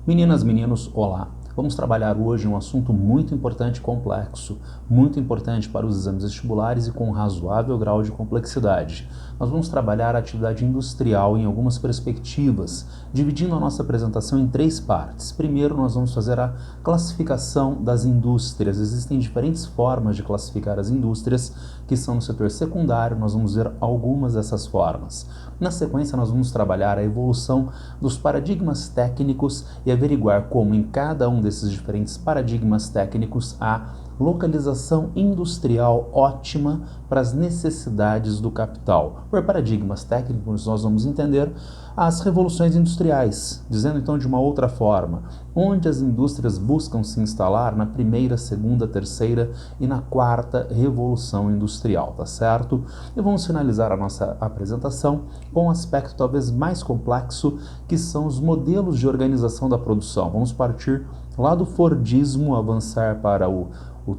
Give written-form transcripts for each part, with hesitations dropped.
Meninas, meninos, olá! Vamos trabalhar hoje um assunto muito importante e complexo, muito importante para os exames vestibulares e com um razoável grau de complexidade. Nós vamos trabalhar a atividade industrial em algumas perspectivas, dividindo a nossa apresentação em três partes. Primeiro, nós vamos fazer a classificação das indústrias. Existem diferentes formas de classificar as indústrias que são no setor secundário, nós vamos ver algumas dessas formas. Na sequência, nós vamos trabalhar a evolução dos paradigmas técnicos e averiguar como em cada um desses diferentes paradigmas técnicos há localização industrial ótima para as necessidades do capital. Por paradigmas técnicos, nós vamos entender as revoluções industriais, dizendo então de uma outra forma, onde as indústrias buscam se instalar na primeira, segunda, terceira e na quarta revolução industrial, tá certo? E vamos finalizar a nossa apresentação com um aspecto talvez mais complexo, que são os modelos de organização da produção. Vamos partir lá do Fordismo, avançar para o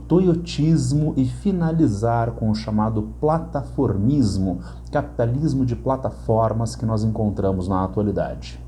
toyotismo e finalizar com o chamado plataformismo, capitalismo de plataformas que nós encontramos na atualidade.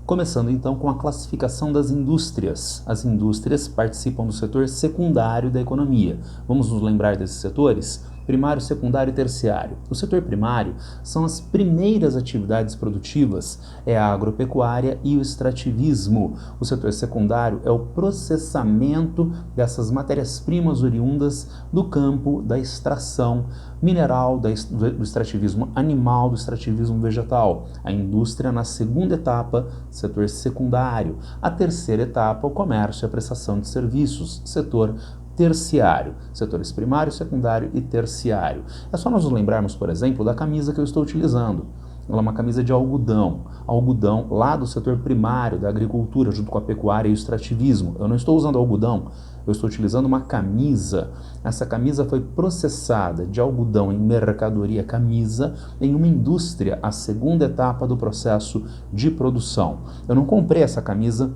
Começando então com a classificação das indústrias. As indústrias participam do setor secundário da economia. Vamos nos lembrar desses setores? Primário, secundário e terciário. O setor primário são as primeiras atividades produtivas, é a agropecuária e o extrativismo. O setor secundário é o processamento dessas matérias-primas oriundas do campo da extração mineral, do extrativismo animal, do extrativismo vegetal. A indústria na segunda etapa, setor secundário. A terceira etapa, o comércio e a prestação de serviços, setor terciário, setores primário, secundário e terciário. É só nós nos lembrarmos, por exemplo, da camisa que eu estou utilizando. Ela é uma camisa de algodão lá do setor primário da agricultura, junto com a pecuária e o extrativismo. Eu não estou usando algodão, eu estou utilizando uma camisa. Essa camisa foi processada de algodão em mercadoria camisa em uma indústria, a segunda etapa do processo de produção. Eu não comprei essa camisa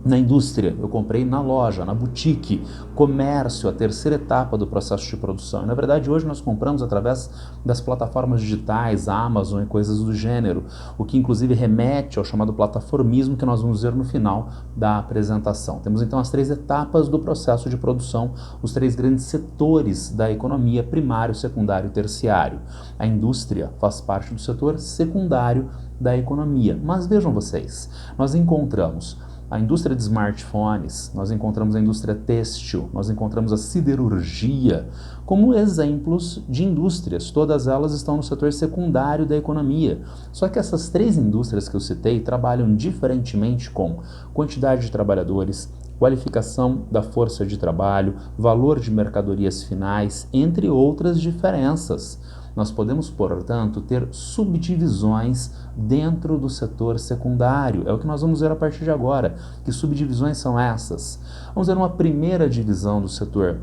na indústria, eu comprei na loja, na boutique, comércio, a terceira etapa do processo de produção. E, na verdade, hoje nós compramos através das plataformas digitais, Amazon e coisas do gênero, o que inclusive remete ao chamado plataformismo que nós vamos ver no final da apresentação. Temos então as três etapas do processo de produção, os três grandes setores da economia, primário, secundário e terciário. A indústria faz parte do setor secundário da economia. Mas vejam vocês, nós encontramos a indústria de smartphones, nós encontramos a indústria têxtil, nós encontramos a siderurgia como exemplos de indústrias. Todas elas estão no setor secundário da economia. Só que essas três indústrias que eu citei trabalham diferentemente com quantidade de trabalhadores, qualificação da força de trabalho, valor de mercadorias finais, entre outras diferenças. Nós podemos, portanto, ter subdivisões dentro do setor secundário. É o que nós vamos ver a partir de agora. Que subdivisões são essas? Vamos ver uma primeira divisão do setor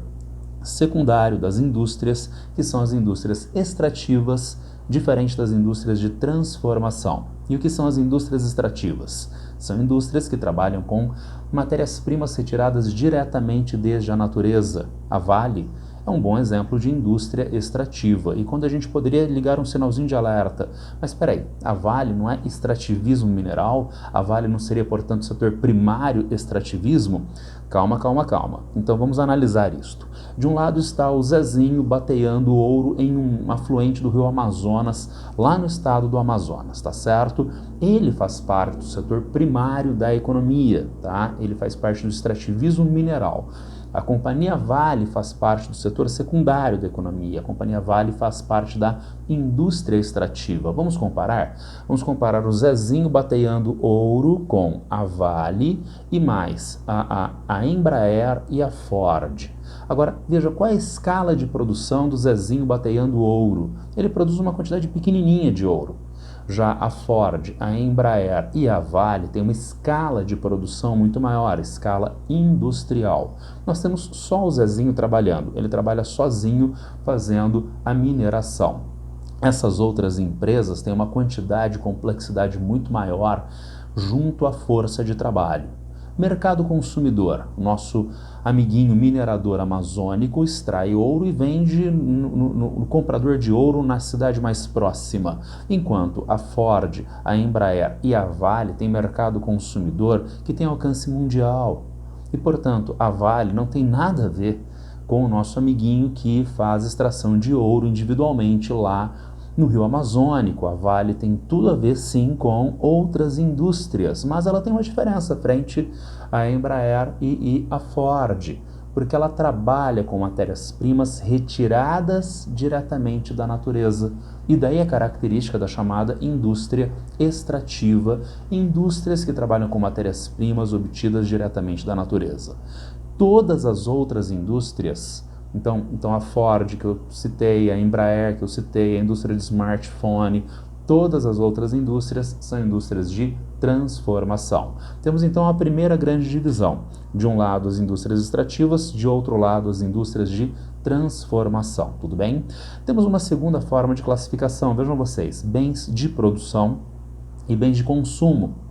secundário das indústrias, que são as indústrias extrativas, diferente das indústrias de transformação. E o que são as indústrias extrativas? São indústrias que trabalham com matérias-primas retiradas diretamente desde a natureza. A Vale é um bom exemplo de indústria extrativa. E quando a gente poderia ligar um sinalzinho de alerta, mas espera aí, a Vale não é extrativismo mineral? A Vale não seria, portanto, setor primário extrativismo? Calma, calma, calma. Então vamos analisar isto. De um lado está o Zezinho bateando ouro em um afluente do rio Amazonas, lá no estado do Amazonas, tá certo? Ele faz parte do setor primário da economia, tá? Ele faz parte do extrativismo mineral. A Companhia Vale faz parte do setor secundário da economia. A Companhia Vale faz parte da indústria extrativa. Vamos comparar? Vamos comparar o Zezinho bateando ouro com a Vale e mais a Embraer e a Ford. Agora, veja qual é a escala de produção do Zezinho bateando ouro. Ele produz uma quantidade pequenininha de ouro. Já a Ford, a Embraer e a Vale têm uma escala de produção muito maior, escala industrial. Nós temos só o Zezinho trabalhando, ele trabalha sozinho fazendo a mineração. Essas outras empresas têm uma quantidade e complexidade muito maior junto à força de trabalho. Mercado consumidor. Nosso amiguinho minerador amazônico extrai ouro e vende no comprador de ouro na cidade mais próxima. Enquanto a Ford, a Embraer e a Vale têm mercado consumidor que tem alcance mundial. E, portanto, a Vale não tem nada a ver com o nosso amiguinho que faz extração de ouro individualmente lá no Rio Amazônico. A Vale tem tudo a ver, sim, com outras indústrias, mas ela tem uma diferença frente à Embraer e à Ford, porque ela trabalha com matérias-primas retiradas diretamente da natureza. E daí a característica da chamada indústria extrativa, indústrias que trabalham com matérias-primas obtidas diretamente da natureza. Todas as outras indústrias, então a Ford que eu citei, a Embraer que eu citei, a indústria de smartphone, todas as outras indústrias são indústrias de transformação. Temos então a primeira grande divisão. De um lado as indústrias extrativas, de outro lado as indústrias de transformação, tudo bem? Temos uma segunda forma de classificação, vejam vocês, bens de produção e bens de consumo.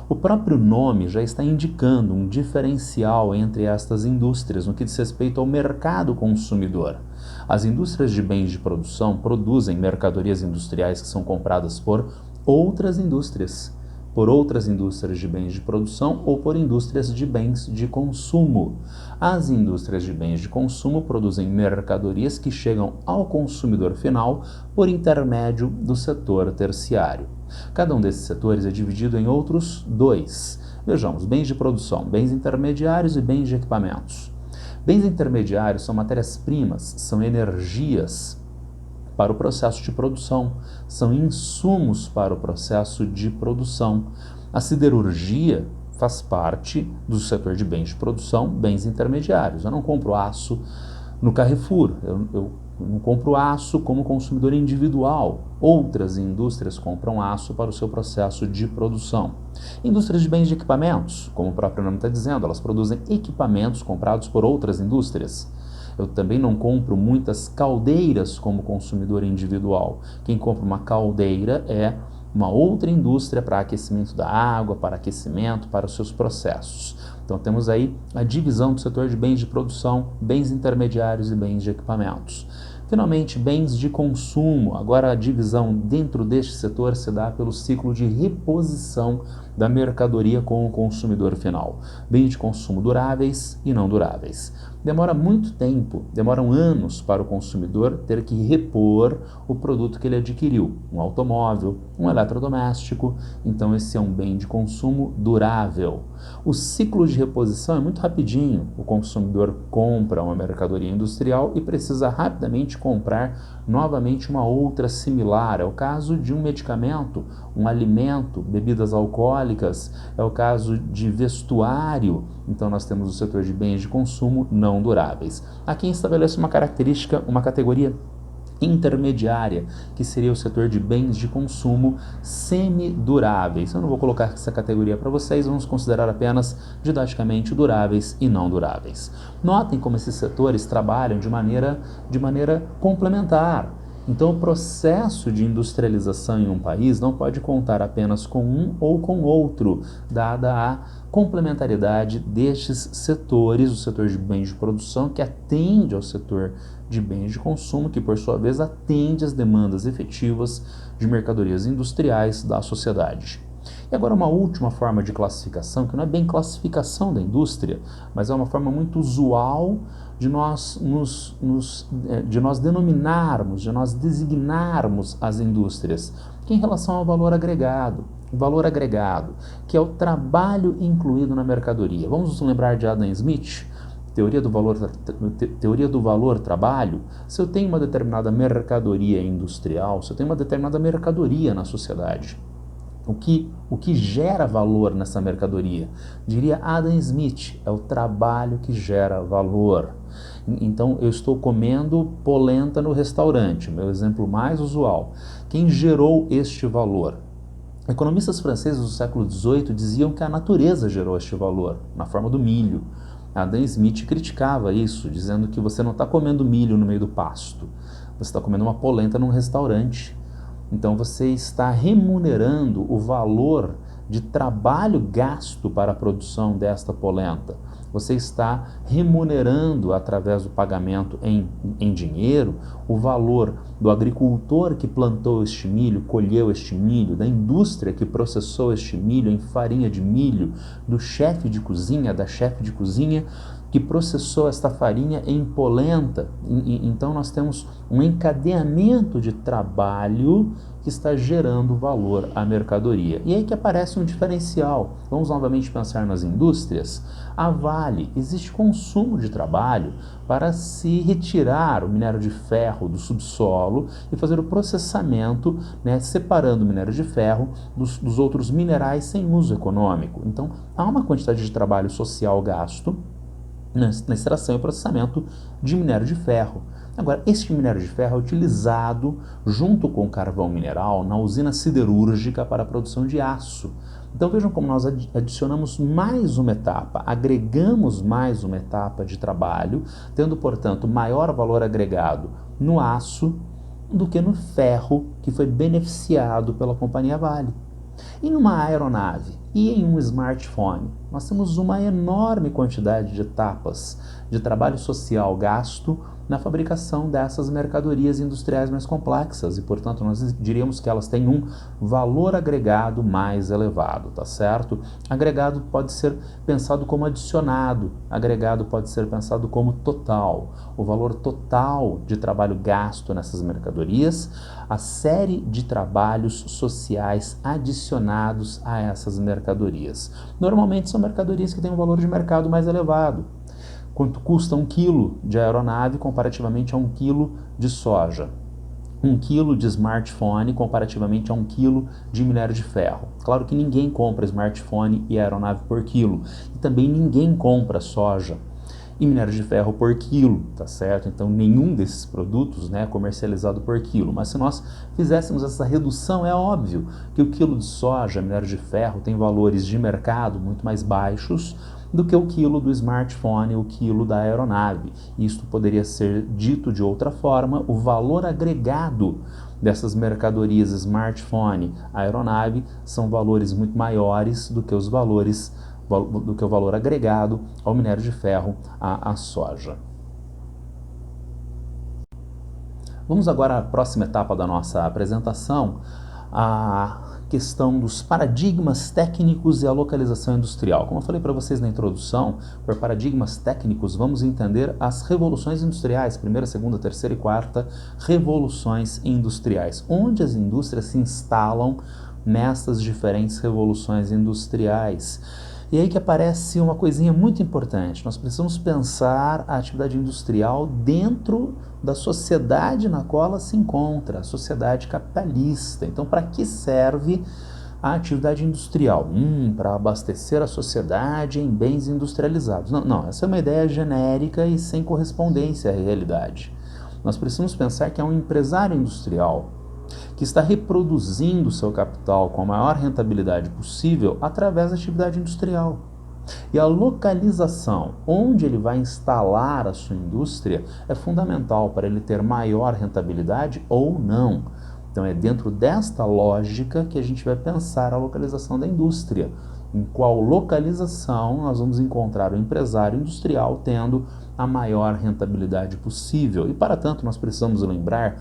O próprio nome já está indicando um diferencial entre estas indústrias no que diz respeito ao mercado consumidor. As indústrias de bens de produção produzem mercadorias industriais que são compradas por outras indústrias de bens de produção ou por indústrias de bens de consumo. As indústrias de bens de consumo produzem mercadorias que chegam ao consumidor final por intermédio do setor terciário. Cada um desses setores é dividido em outros dois. Vejamos, bens de produção, bens intermediários e bens de equipamentos. Bens intermediários são matérias-primas, são energias para o processo de produção, são insumos para o processo de produção. A siderurgia faz parte do setor de bens de produção, bens intermediários. Eu não compro aço no Carrefour, eu não compro aço como consumidor individual. Outras indústrias compram aço para o seu processo de produção. Indústrias de bens de equipamentos, como o próprio nome está dizendo, elas produzem equipamentos comprados por outras indústrias. Eu também não compro muitas caldeiras como consumidor individual. Quem compra uma caldeira é uma outra indústria para aquecimento da água, para aquecimento, para os seus processos. Então temos aí a divisão do setor de bens de produção, bens intermediários e bens de equipamentos. Finalmente, bens de consumo. Agora a divisão dentro deste setor se dá pelo ciclo de reposição da mercadoria com o consumidor final. Bens de consumo duráveis e não duráveis. Demora muito tempo, demoram anos para o consumidor ter que repor o produto que ele adquiriu. Um automóvel, um eletrodoméstico, então esse é um bem de consumo durável. O ciclo de reposição é muito rapidinho. O consumidor compra uma mercadoria industrial e precisa rapidamente comprar novamente uma outra similar. É o caso de um medicamento, um alimento, bebidas alcoólicas, é o caso de vestuário. Então nós temos o setor de bens de consumo não duráveis. Aqui estabelece uma característica, uma categoria intermediária, que seria o setor de bens de consumo semiduráveis. Eu não vou colocar essa categoria para vocês, vamos considerar apenas didaticamente duráveis e não duráveis. Notem como esses setores trabalham de maneira complementar. Então, o processo de industrialização em um país não pode contar apenas com um ou com outro, dada a complementariedade destes setores, o setor de bens de produção, que atende ao setor de bens de consumo, que por sua vez atende às demandas efetivas de mercadorias industriais da sociedade. E agora uma última forma de classificação, que não é bem classificação da indústria, mas é uma forma muito usual de nós denominarmos, de nós designarmos as indústrias, que é em relação ao valor agregado. O valor agregado, que é o trabalho incluído na mercadoria. Vamos nos lembrar de Adam Smith? Teoria do valor trabalho. Se eu tenho uma determinada mercadoria industrial, se eu tenho uma determinada mercadoria na sociedade, o que gera valor nessa mercadoria? Diria Adam Smith, é o trabalho que gera valor. Então, eu estou comendo polenta no restaurante, meu exemplo mais usual. Quem gerou este valor? Economistas franceses do século XVIII diziam que a natureza gerou este valor, na forma do milho. Adam Smith criticava isso, dizendo que você não está comendo milho no meio do pasto, você está comendo uma polenta num restaurante. Então você está remunerando o valor de trabalho gasto para a produção desta polenta. Você está remunerando através do pagamento em dinheiro o valor do agricultor que plantou este milho, colheu este milho, da indústria que processou este milho em farinha de milho, do chefe de cozinha, da chefe de cozinha que processou esta farinha em polenta. Então nós temos um encadeamento de trabalho que está gerando valor à mercadoria. E aí que aparece um diferencial. Vamos novamente pensar nas indústrias. A Vale, existe consumo de trabalho para se retirar o minério de ferro do subsolo e fazer o processamento, né, separando o minério de ferro dos outros minerais sem uso econômico. Então há uma quantidade de trabalho social gasto na extração e processamento de minério de ferro. Agora, este minério de ferro é utilizado junto com o carvão mineral na usina siderúrgica para a produção de aço. Então vejam como nós adicionamos mais uma etapa, agregamos mais uma etapa de trabalho, tendo, portanto, maior valor agregado no aço do que no ferro que foi beneficiado pela companhia Vale. E numa aeronave e em um smartphone, nós temos uma enorme quantidade de etapas de trabalho social gasto na fabricação dessas mercadorias industriais mais complexas e, portanto, nós diríamos que elas têm um valor agregado mais elevado, tá certo? Agregado pode ser pensado como adicionado, agregado pode ser pensado como total. O valor total de trabalho gasto nessas mercadorias, a série de trabalhos sociais adicionados a essas mercadorias. Normalmente são mercadorias que têm um valor de mercado mais elevado. Quanto custa 1 quilo de aeronave comparativamente a 1 quilo de soja? 1 quilo de smartphone comparativamente a 1 quilo de minério de ferro. Claro que ninguém compra smartphone e aeronave por quilo. E também ninguém compra soja e minério de ferro por quilo, tá certo? Então nenhum desses produtos, né, é comercializado por quilo. Mas se nós fizéssemos essa redução, é óbvio que o quilo de soja, minério de ferro, tem valores de mercado muito mais baixos do que o quilo do smartphone, o quilo da aeronave. Isto poderia ser dito de outra forma, o valor agregado dessas mercadorias smartphone, aeronave, são valores muito maiores do que o valor agregado ao minério de ferro, à soja. Vamos agora à próxima etapa da nossa apresentação, a questão dos paradigmas técnicos e a localização industrial. Como eu falei para vocês na introdução, por paradigmas técnicos vamos entender as revoluções industriais, primeira, segunda, terceira e quarta revoluções industriais, onde as indústrias se instalam nessas diferentes revoluções industriais. E aí que aparece uma coisinha muito importante. Nós precisamos pensar a atividade industrial dentro da sociedade na qual ela se encontra, a sociedade capitalista. Então, para que serve a atividade industrial? Para abastecer a sociedade em bens industrializados. Não, essa é uma ideia genérica e sem correspondência à realidade. Nós precisamos pensar que é um empresário industrial que está reproduzindo seu capital com a maior rentabilidade possível através da atividade industrial. E a localização, onde ele vai instalar a sua indústria, é fundamental para ele ter maior rentabilidade ou não. Então é dentro desta lógica que a gente vai pensar a localização da indústria. Em qual localização nós vamos encontrar o empresário industrial tendo a maior rentabilidade possível. E para tanto nós precisamos lembrar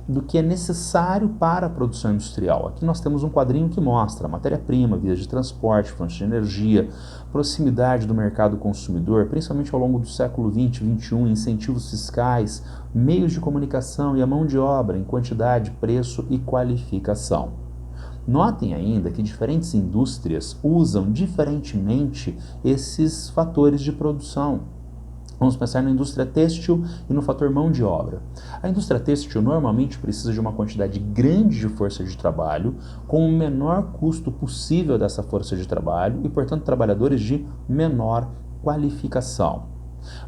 do que é necessário para a produção industrial. Aqui nós temos um quadrinho que mostra matéria-prima, vias de transporte, fontes de energia, proximidade do mercado consumidor, principalmente ao longo do século XX, XXI, incentivos fiscais, meios de comunicação e a mão de obra em quantidade, preço e qualificação. Notem ainda que diferentes indústrias usam diferentemente esses fatores de produção. Vamos pensar na indústria têxtil e no fator mão de obra. A indústria têxtil normalmente precisa de uma quantidade grande de força de trabalho com o menor custo possível dessa força de trabalho e, portanto, trabalhadores de menor qualificação.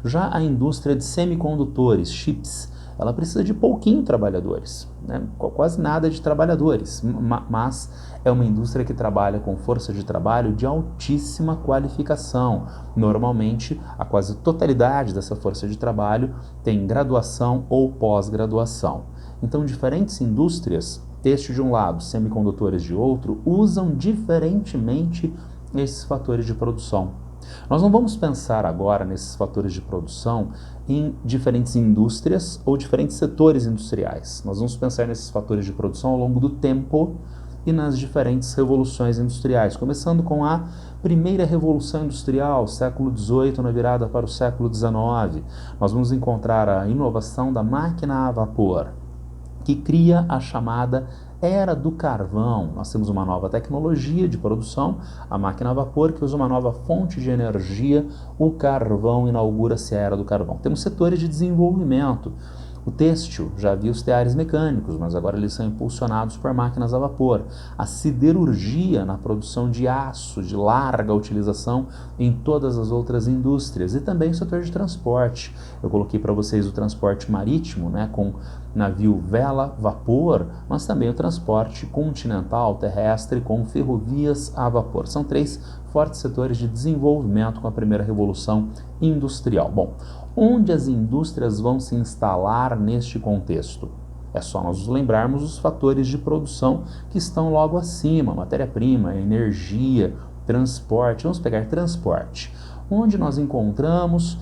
Já a indústria de semicondutores, chips, ela precisa de pouquinho trabalhadores, né? Quase nada de trabalhadores, mas é uma indústria que trabalha com força de trabalho de altíssima qualificação. Normalmente, a quase totalidade dessa força de trabalho tem graduação ou pós-graduação. Então, diferentes indústrias têxtil de um lado, semicondutores de outro, usam diferentemente esses fatores de produção. Nós não vamos pensar agora nesses fatores de produção em diferentes indústrias ou diferentes setores industriais. Nós vamos pensar nesses fatores de produção ao longo do tempo e nas diferentes revoluções industriais, começando com a primeira revolução industrial, século XVIII, na virada para o século XIX. Nós vamos encontrar a inovação da máquina a vapor, que cria a chamada Era do Carvão. Nós temos uma nova tecnologia de produção, a máquina a vapor, que usa uma nova fonte de energia, o carvão. Inaugura-se a Era do Carvão. Temos setores de desenvolvimento. O têxtil já havia os teares mecânicos, mas agora eles são impulsionados por máquinas a vapor. A siderurgia na produção de aço, de larga utilização em todas as outras indústrias. E também o setor de transporte. Eu coloquei para vocês o transporte marítimo, né, com navio vela, vapor, mas também o transporte continental, terrestre, com ferrovias a vapor. São três fortes setores de desenvolvimento com a primeira revolução industrial. Bom, onde as indústrias vão se instalar neste contexto? É só nós nos lembrarmos dos fatores de produção que estão logo acima: matéria-prima, energia, transporte. Vamos pegar transporte, onde nós encontramos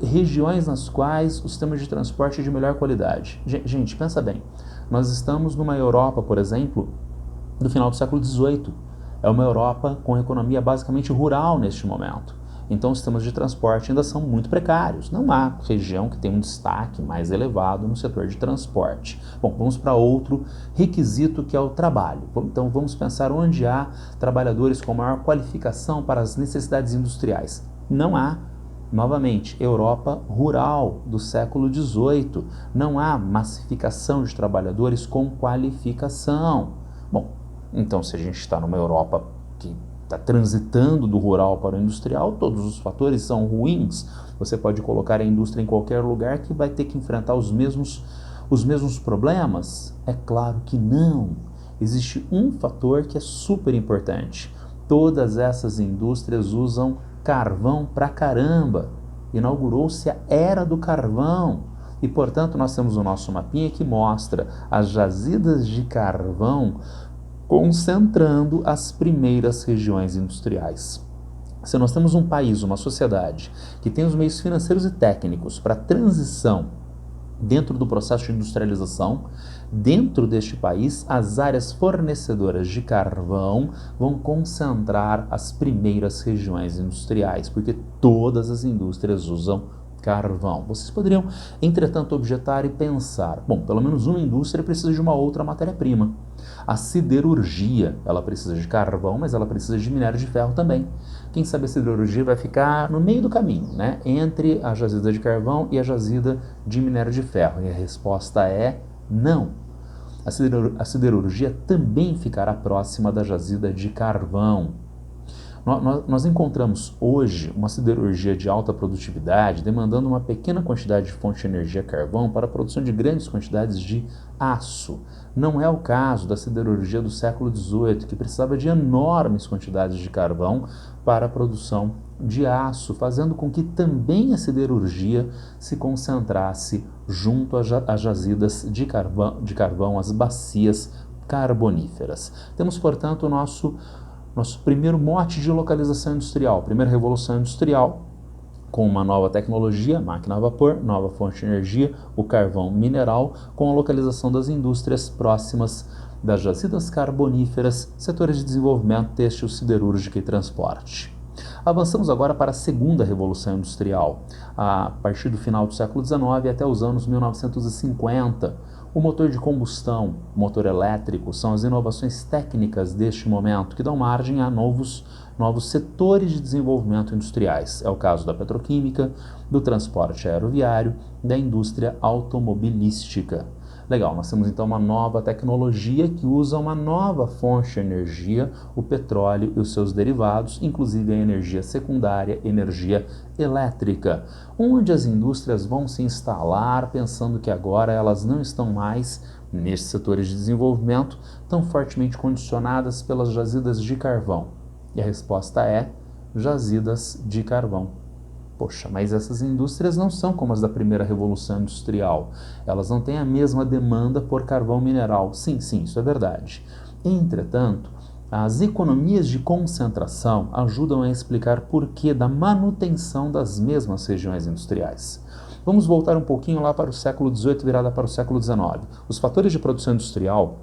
regiões nas quais o sistema de transporte é de melhor qualidade. Gente, pensa bem, nós estamos numa Europa, por exemplo, do final do século XVIII. É uma Europa com economia basicamente rural neste momento. Então os sistemas de transporte ainda são muito precários. Não há região que tenha um destaque mais elevado no setor de transporte. Bom, vamos para outro requisito, que é o trabalho. Então vamos pensar onde há trabalhadores com maior qualificação para as necessidades industriais. Não há. Novamente, Europa rural do século XVIII. Não há massificação de trabalhadores com qualificação. Bom, então se a gente está numa Europa que está transitando do rural para o industrial, todos os fatores são ruins. Você pode colocar a indústria em qualquer lugar que vai ter que enfrentar os mesmos problemas? É claro que não. Existe um fator que é super importante. Todas essas indústrias usam carvão pra caramba. Inaugurou-se a Era do Carvão. E, portanto, nós temos o nosso mapinha que mostra as jazidas de carvão concentrando as primeiras regiões industriais. Se nós temos um país, uma sociedade, que tem os meios financeiros e técnicos para transição dentro do processo de industrialização, dentro deste país, as áreas fornecedoras de carvão vão concentrar as primeiras regiões industriais, porque todas as indústrias usam carvão. Vocês poderiam, entretanto, objetar e pensar: bom, pelo menos uma indústria precisa de uma outra matéria-prima. A siderurgia, ela precisa de carvão, mas ela precisa de minério de ferro também. Quem sabe a siderurgia vai ficar no meio do caminho, né? Entre a jazida de carvão e a jazida de minério de ferro. E a resposta é não. A siderurgia também ficará próxima da jazida de carvão. Nós encontramos hoje uma siderurgia de alta produtividade demandando uma pequena quantidade de fonte de energia carvão para a produção de grandes quantidades de aço. Não é o caso da siderurgia do século XVIII, que precisava de enormes quantidades de carvão para a produção de aço, fazendo com que também a siderurgia se concentrasse junto às jazidas de carvão, as bacias carboníferas. Temos, portanto, o nosso primeiro mote de localização industrial, primeira revolução industrial, com uma nova tecnologia, máquina a vapor, nova fonte de energia, o carvão mineral, com a localização das indústrias próximas das jazidas carboníferas, setores de desenvolvimento têxtil, siderúrgica e transporte. Avançamos agora para a segunda revolução industrial, a partir do final do século XIX até os anos 1950. O motor de combustão, o motor elétrico, são as inovações técnicas deste momento que dão margem a novos setores de desenvolvimento industriais. É o caso da petroquímica, do transporte aeroviário, da indústria automobilística. Legal, nós temos então uma nova tecnologia que usa uma nova fonte de energia, o petróleo e os seus derivados, inclusive a energia secundária, energia elétrica, onde as indústrias vão se instalar pensando que agora elas não estão mais, nestes setores de desenvolvimento, tão fortemente condicionadas pelas jazidas de carvão. E a resposta é jazidas de carvão. Poxa, mas essas indústrias não são como as da primeira revolução industrial. Elas não têm a mesma demanda por carvão mineral. Sim, sim, isso é verdade. Entretanto, as economias de concentração ajudam a explicar porquê da manutenção das mesmas regiões industriais. Vamos voltar um pouquinho lá para o século XVIII, virada para o século XIX. Os fatores de produção industrial,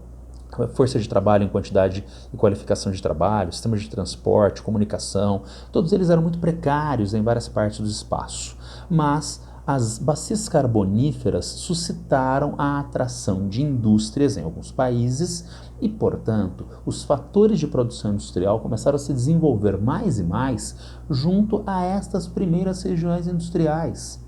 força de trabalho em quantidade e qualificação de trabalho, sistemas de transporte, comunicação, todos eles eram muito precários em várias partes do espaço. Mas as bacias carboníferas suscitaram a atração de indústrias em alguns países e, portanto, os fatores de produção industrial começaram a se desenvolver mais e mais junto a estas primeiras regiões industriais.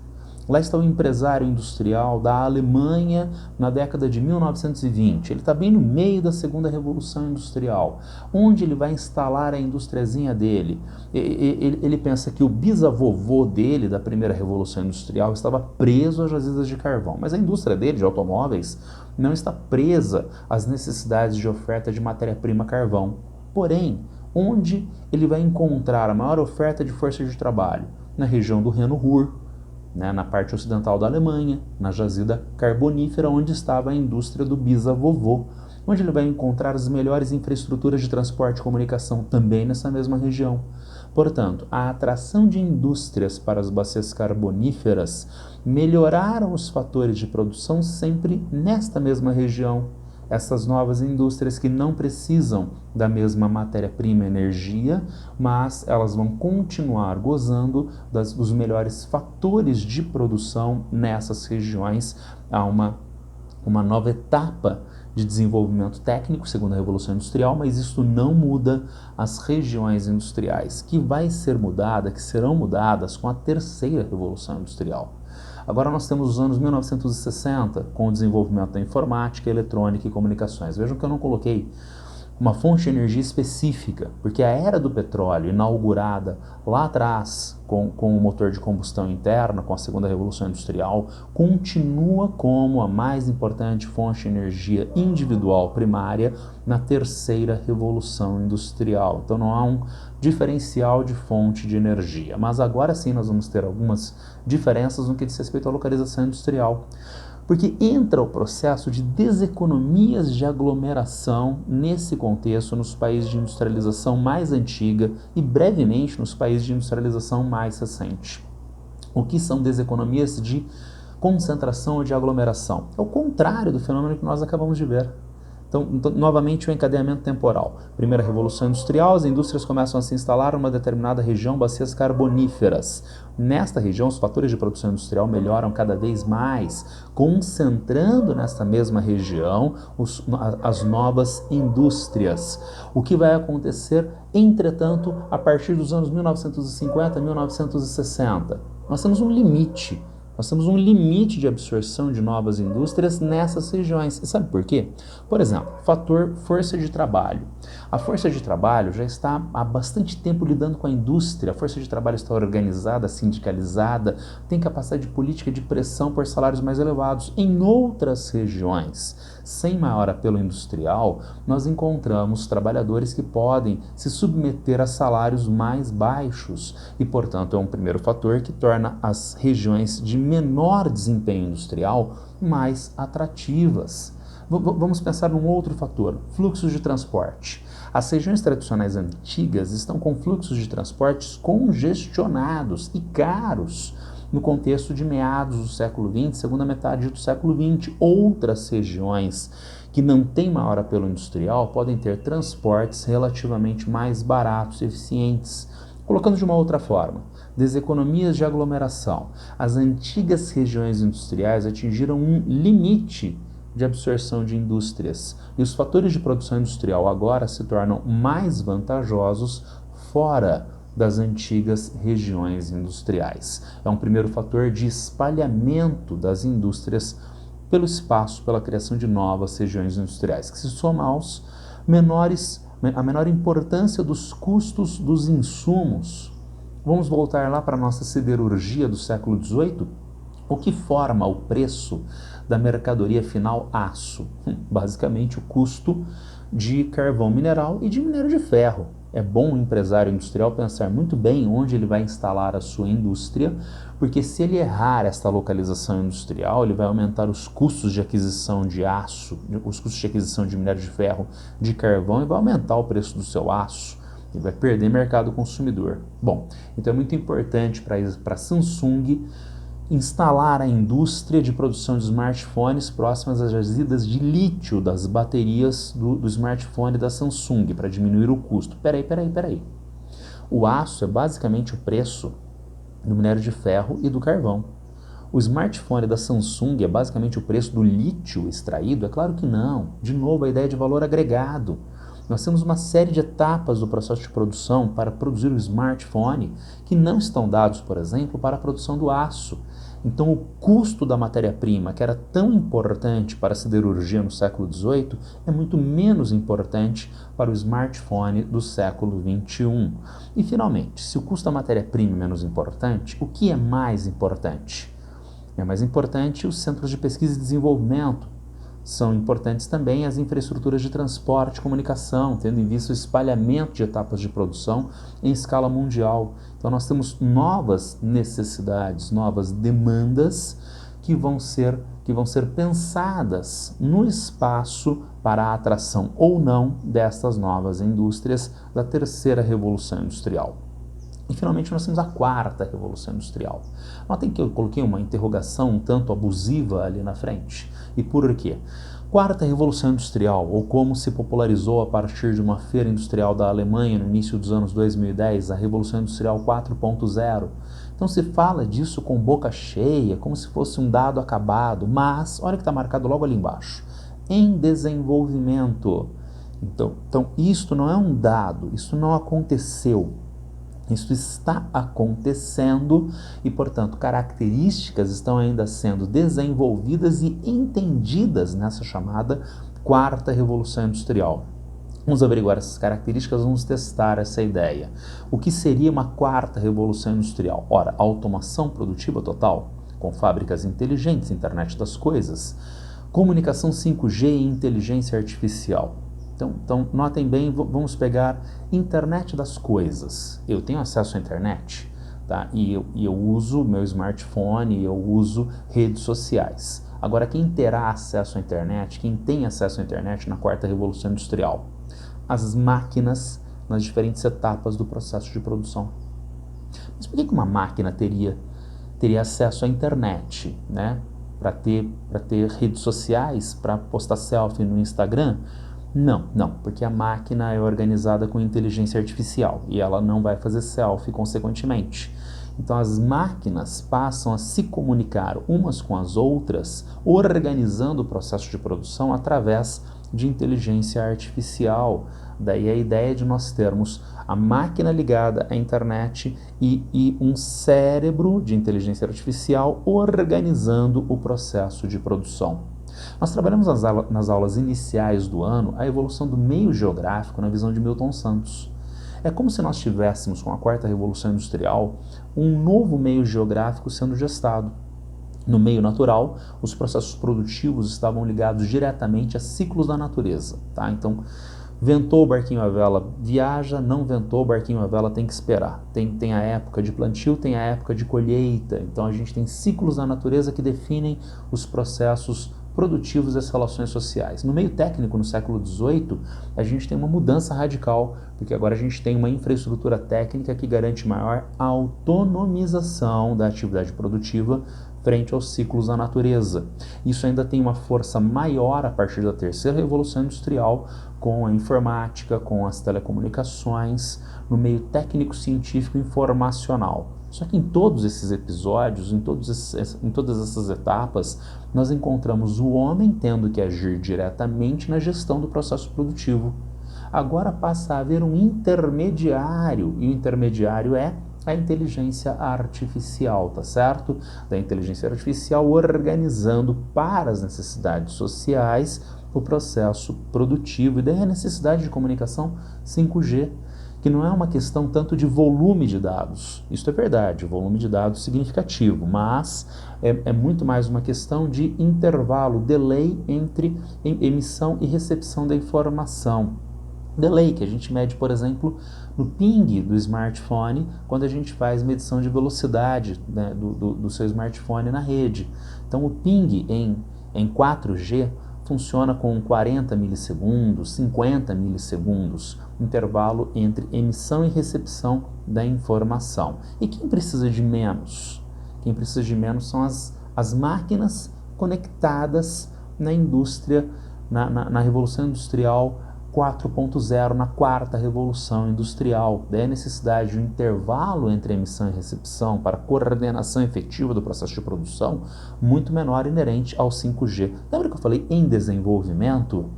Lá está o empresário industrial da Alemanha na década de 1920. Ele está bem no meio da segunda revolução industrial. Onde ele vai instalar a indústriazinha dele? Ele pensa que o bisavovô dele da primeira revolução industrial estava preso às jazidas de carvão. Mas a indústria dele, de automóveis, não está presa às necessidades de oferta de matéria-prima carvão. Porém, onde ele vai encontrar a maior oferta de força de trabalho? Na região do Reno-Ruhr, na parte ocidental da Alemanha, na jazida carbonífera, onde estava a indústria do bisavovô, onde ele vai encontrar as melhores infraestruturas de transporte e comunicação também nessa mesma região. Portanto, a atração de indústrias para as bacias carboníferas melhoraram os fatores de produção sempre nesta mesma região. Essas novas indústrias que não precisam da mesma matéria-prima e energia, mas elas vão continuar gozando dos melhores fatores de produção nessas regiões. Há uma nova etapa de desenvolvimento técnico, segundo a Revolução Industrial, mas isso não muda as regiões industriais, que vai ser mudada, que serão mudadas com a terceira Revolução Industrial. Agora nós temos os anos 1960, com o desenvolvimento da informática, eletrônica e comunicações. Vejam que eu não coloquei uma fonte de energia específica, porque a era do petróleo, inaugurada lá atrás com o motor de combustão interna, com a segunda revolução industrial, continua como a mais importante fonte de energia individual primária na terceira revolução industrial. Então não há um diferencial de fonte de energia. Mas agora sim nós vamos ter algumas diferenças no que diz respeito à localização industrial. Porque entra o processo de deseconomias de aglomeração nesse contexto nos países de industrialização mais antiga e brevemente nos países de industrialização mais recente. O que são deseconomias de concentração ou de aglomeração? É o contrário do fenômeno que nós acabamos de ver. Então, novamente, o encadeamento temporal. Primeira Revolução Industrial, as indústrias começam a se instalar numa determinada região, bacias carboníferas. Nesta região, os fatores de produção industrial melhoram cada vez mais, concentrando nesta mesma região as novas indústrias. O que vai acontecer, entretanto, a partir dos anos 1950 a 1960? Nós temos um limite. Nós temos um limite de absorção de novas indústrias nessas regiões. E sabe por quê? Por exemplo, fator força de trabalho. A força de trabalho já está há bastante tempo lidando com a indústria. A força de trabalho está organizada, sindicalizada, tem capacidade de política de pressão por salários mais elevados. Em outras regiões, sem maior apelo industrial, nós encontramos trabalhadores que podem se submeter a salários mais baixos. E, portanto, é um primeiro fator que torna as regiões de menor desempenho industrial mais atrativas. Vamos pensar num outro fator, fluxos de transporte. As regiões tradicionais antigas estão com fluxos de transportes congestionados e caros no contexto de meados do século XX, segunda metade do século XX. Outras regiões que não têm maior apelo industrial podem ter transportes relativamente mais baratos e eficientes. Colocando de uma outra forma, deseconomias de aglomeração. As antigas regiões industriais atingiram um limite de absorção de indústrias e os fatores de produção industrial agora se tornam mais vantajosos fora das antigas regiões industriais. É um primeiro fator de espalhamento das indústrias pelo espaço, pela criação de novas regiões industriais, que se soma aos a menor importância dos custos dos insumos. Vamos voltar lá para a nossa siderurgia do século XVIII? O que forma o preço da mercadoria final aço? Basicamente o custo de carvão mineral e de minério de ferro. É bom o empresário industrial pensar muito bem onde ele vai instalar a sua indústria, porque se ele errar esta localização industrial, ele vai aumentar os custos de aquisição de aço, os custos de aquisição de minério de ferro, de carvão, e vai aumentar o preço do seu aço. Ele vai perder mercado consumidor. Bom, então é muito importante para a Samsung instalar a indústria de produção de smartphones próximas às jazidas de lítio das baterias do smartphone da Samsung para diminuir o custo. Peraí. O aço é basicamente o preço do minério de ferro e do carvão. O smartphone da Samsung é basicamente o preço do lítio extraído? É claro que não. De novo, a ideia de valor agregado. Nós temos uma série de etapas do processo de produção para produzir o smartphone que não estão dados, por exemplo, para a produção do aço. Então, o custo da matéria-prima, que era tão importante para a siderurgia no século XVIII, é muito menos importante para o smartphone do século XXI. E, finalmente, se o custo da matéria-prima é menos importante, o que é mais importante? É mais importante os centros de pesquisa e desenvolvimento. São importantes também as infraestruturas de transporte e comunicação, tendo em vista o espalhamento de etapas de produção em escala mundial. Então nós temos novas necessidades, novas demandas que vão ser pensadas no espaço para a atração ou não destas novas indústrias da terceira revolução industrial. E finalmente nós temos a quarta revolução industrial. Notem que eu coloquei uma interrogação um tanto abusiva ali na frente. E por quê? Quarta revolução industrial, ou como se popularizou a partir de uma feira industrial da Alemanha no início dos anos 2010, a Revolução Industrial 4.0. Então se fala disso com boca cheia, como se fosse um dado acabado, mas olha que está marcado logo ali embaixo, em desenvolvimento. Então isto não é um dado, isso não aconteceu. Isso está acontecendo e, portanto, características estão ainda sendo desenvolvidas e entendidas nessa chamada quarta revolução industrial. Vamos averiguar essas características, vamos testar essa ideia. O que seria uma quarta revolução industrial? Ora, automação produtiva total, com fábricas inteligentes, internet das coisas, comunicação 5G e inteligência artificial. Então, notem bem, vamos pegar internet das coisas. Eu tenho acesso à internet, tá? E eu uso meu smartphone, eu uso redes sociais. Agora, quem terá acesso à internet, quem tem acesso à internet na quarta revolução industrial? As máquinas nas diferentes etapas do processo de produção. Mas por que uma máquina teria acesso à internet, né? Para ter redes sociais, para postar selfie no Instagram? Não, porque a máquina é organizada com inteligência artificial e ela não vai fazer selfie consequentemente. Então as máquinas passam a se comunicar umas com as outras, organizando o processo de produção através de inteligência artificial. Daí a ideia de nós termos a máquina ligada à internet e um cérebro de inteligência artificial organizando o processo de produção. Nós trabalhamos nas aulas iniciais do ano a evolução do meio geográfico na visão de Milton Santos. É como se nós tivéssemos, com a quarta revolução industrial, um novo meio geográfico sendo gestado. No meio natural, os processos produtivos estavam ligados diretamente a ciclos da natureza. Tá? Então, ventou o barquinho à vela, viaja, não ventou o barquinho à vela, tem que esperar. Tem a época de plantio, tem a época de colheita. Então a gente tem ciclos da natureza que definem os processos produtivos das relações sociais. No meio técnico, no século XVIII, a gente tem uma mudança radical, porque agora a gente tem uma infraestrutura técnica que garante maior autonomização da atividade produtiva frente aos ciclos da natureza. Isso ainda tem uma força maior a partir da terceira revolução industrial, com a informática, com as telecomunicações, no meio técnico-científico informacional. Só que em todos esses episódios, em todas essas etapas, nós encontramos o homem tendo que agir diretamente na gestão do processo produtivo. Agora passa a haver um intermediário, e o intermediário é a inteligência artificial, tá certo? Da inteligência artificial organizando para as necessidades sociais o processo produtivo. E daí a necessidade de comunicação 5G, que não é uma questão tanto de volume de dados, isso é verdade, volume de dados significativo, mas é muito mais uma questão de intervalo, delay entre emissão e recepção da informação. delay, que a gente mede, por exemplo, no ping do smartphone, quando a gente faz medição de velocidade, né, do seu smartphone na rede. Então, o ping em 4G funciona com 40 milissegundos, 50 milissegundos, intervalo entre emissão e recepção da informação. E quem precisa de menos? Quem precisa de menos são as máquinas conectadas na indústria, na Revolução Industrial 4.0, na quarta Revolução Industrial. Daí a necessidade de um intervalo entre emissão e recepção para coordenação efetiva do processo de produção muito menor, inerente ao 5G. Lembra que eu falei em desenvolvimento?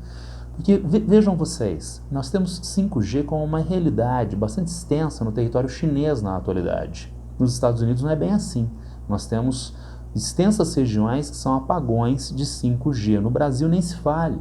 Porque vejam vocês, nós temos 5G como uma realidade bastante extensa no território chinês na atualidade. Nos Estados Unidos não é bem assim. Nós temos extensas regiões que são apagões de 5G. No Brasil nem se fale.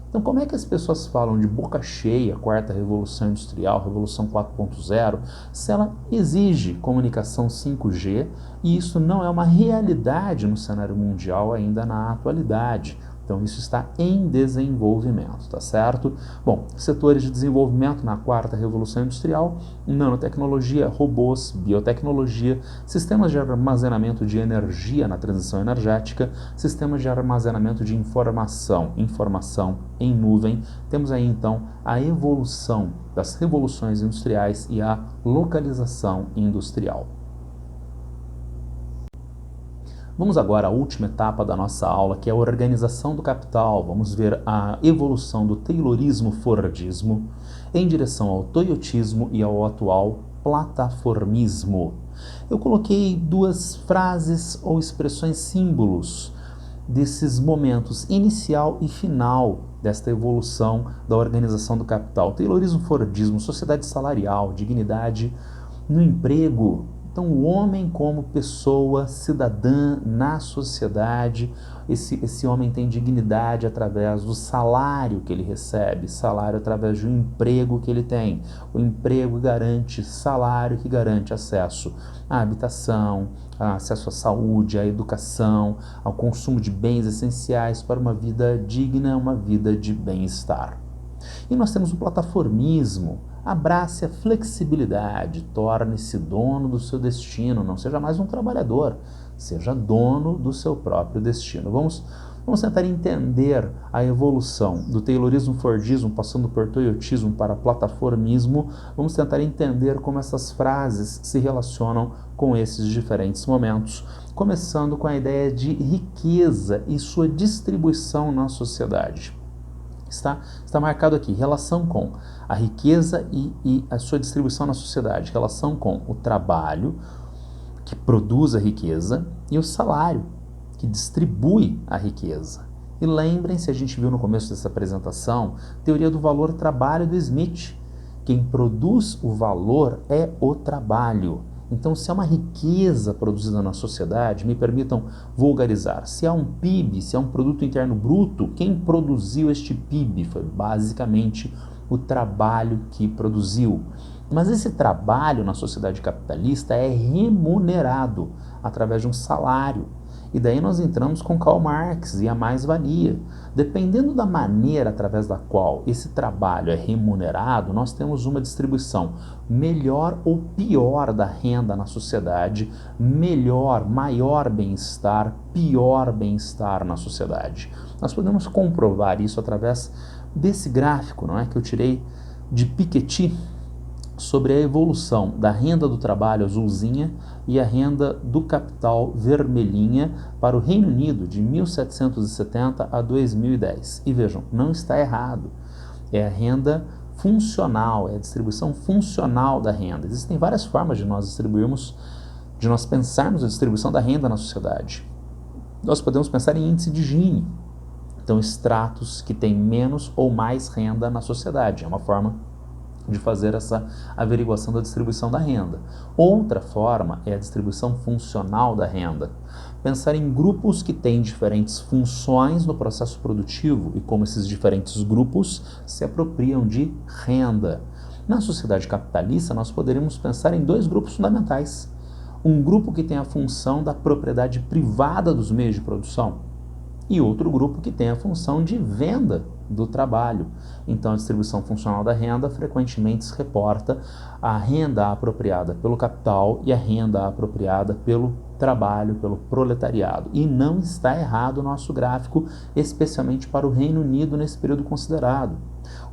Então, como é que as pessoas falam de boca cheia, quarta revolução industrial, revolução 4.0, se ela exige comunicação 5G e isso não é uma realidade no cenário mundial ainda na atualidade? Então, isso está em desenvolvimento, tá certo? Bom, setores de desenvolvimento na quarta revolução industrial: nanotecnologia, robôs, biotecnologia, sistemas de armazenamento de energia na transição energética, sistemas de armazenamento de informação em nuvem. Temos aí, então, a evolução das revoluções industriais e a localização industrial. Vamos agora à última etapa da nossa aula, que é a organização do capital. Vamos ver a evolução do taylorismo-fordismo em direção ao toyotismo e ao atual plataformismo. Eu coloquei duas frases ou expressões símbolos desses momentos inicial e final desta evolução da organização do capital. Taylorismo-fordismo, sociedade salarial, dignidade no emprego. Então, o homem como pessoa cidadã na sociedade, esse homem tem dignidade através do salário que ele recebe, salário através do emprego que ele tem. O emprego garante salário, que garante acesso à habitação, acesso à saúde, à educação, ao consumo de bens essenciais para uma vida digna, uma vida de bem-estar. E nós temos o plataformismo. Abrace a flexibilidade, torne-se dono do seu destino, não seja mais um trabalhador, seja dono do seu próprio destino. Vamos tentar entender a evolução do taylorismo-fordismo, passando por toyotismo para plataformismo. Vamos tentar entender como essas frases se relacionam com esses diferentes momentos, começando com a ideia de riqueza e sua distribuição na sociedade. Está marcado aqui, relação com a riqueza e a sua distribuição na sociedade, relação com o trabalho, que produz a riqueza, e o salário, que distribui a riqueza. E lembrem-se, a gente viu no começo dessa apresentação, teoria do valor-trabalho do Smith. Quem produz o valor é o trabalho. Então, se há uma riqueza produzida na sociedade, me permitam vulgarizar, se há um PIB, se há um produto interno bruto, quem produziu este PIB foi basicamente o trabalho que produziu. Mas esse trabalho na sociedade capitalista é remunerado através de um salário. E daí nós entramos com Karl Marx e a mais-valia. Dependendo da maneira através da qual esse trabalho é remunerado, nós temos uma distribuição melhor ou pior da renda na sociedade, melhor, maior bem-estar, pior bem-estar na sociedade. Nós podemos comprovar isso através desse gráfico, não é, que eu tirei de Piketty, sobre a evolução da renda do trabalho azulzinha e a renda do capital vermelhinha para o Reino Unido de 1770 a 2010. E vejam, não está errado. É a renda funcional, é a distribuição funcional da renda. Existem várias formas de nós distribuirmos, de nós pensarmos a distribuição da renda na sociedade. Nós podemos pensar em índice de Gini. Então, estratos que têm menos ou mais renda na sociedade. É uma forma de fazer essa averiguação da distribuição da renda. Outra forma é a distribuição funcional da renda. Pensar em grupos que têm diferentes funções no processo produtivo e como esses diferentes grupos se apropriam de renda. Na sociedade capitalista, nós poderíamos pensar em dois grupos fundamentais. Um grupo que tem a função da propriedade privada dos meios de produção e outro grupo que tem a função de venda do trabalho. Então, a distribuição funcional da renda frequentemente se reporta a renda apropriada pelo capital e a renda apropriada pelo trabalho, pelo proletariado. E não está errado o nosso gráfico, especialmente para o Reino Unido nesse período considerado.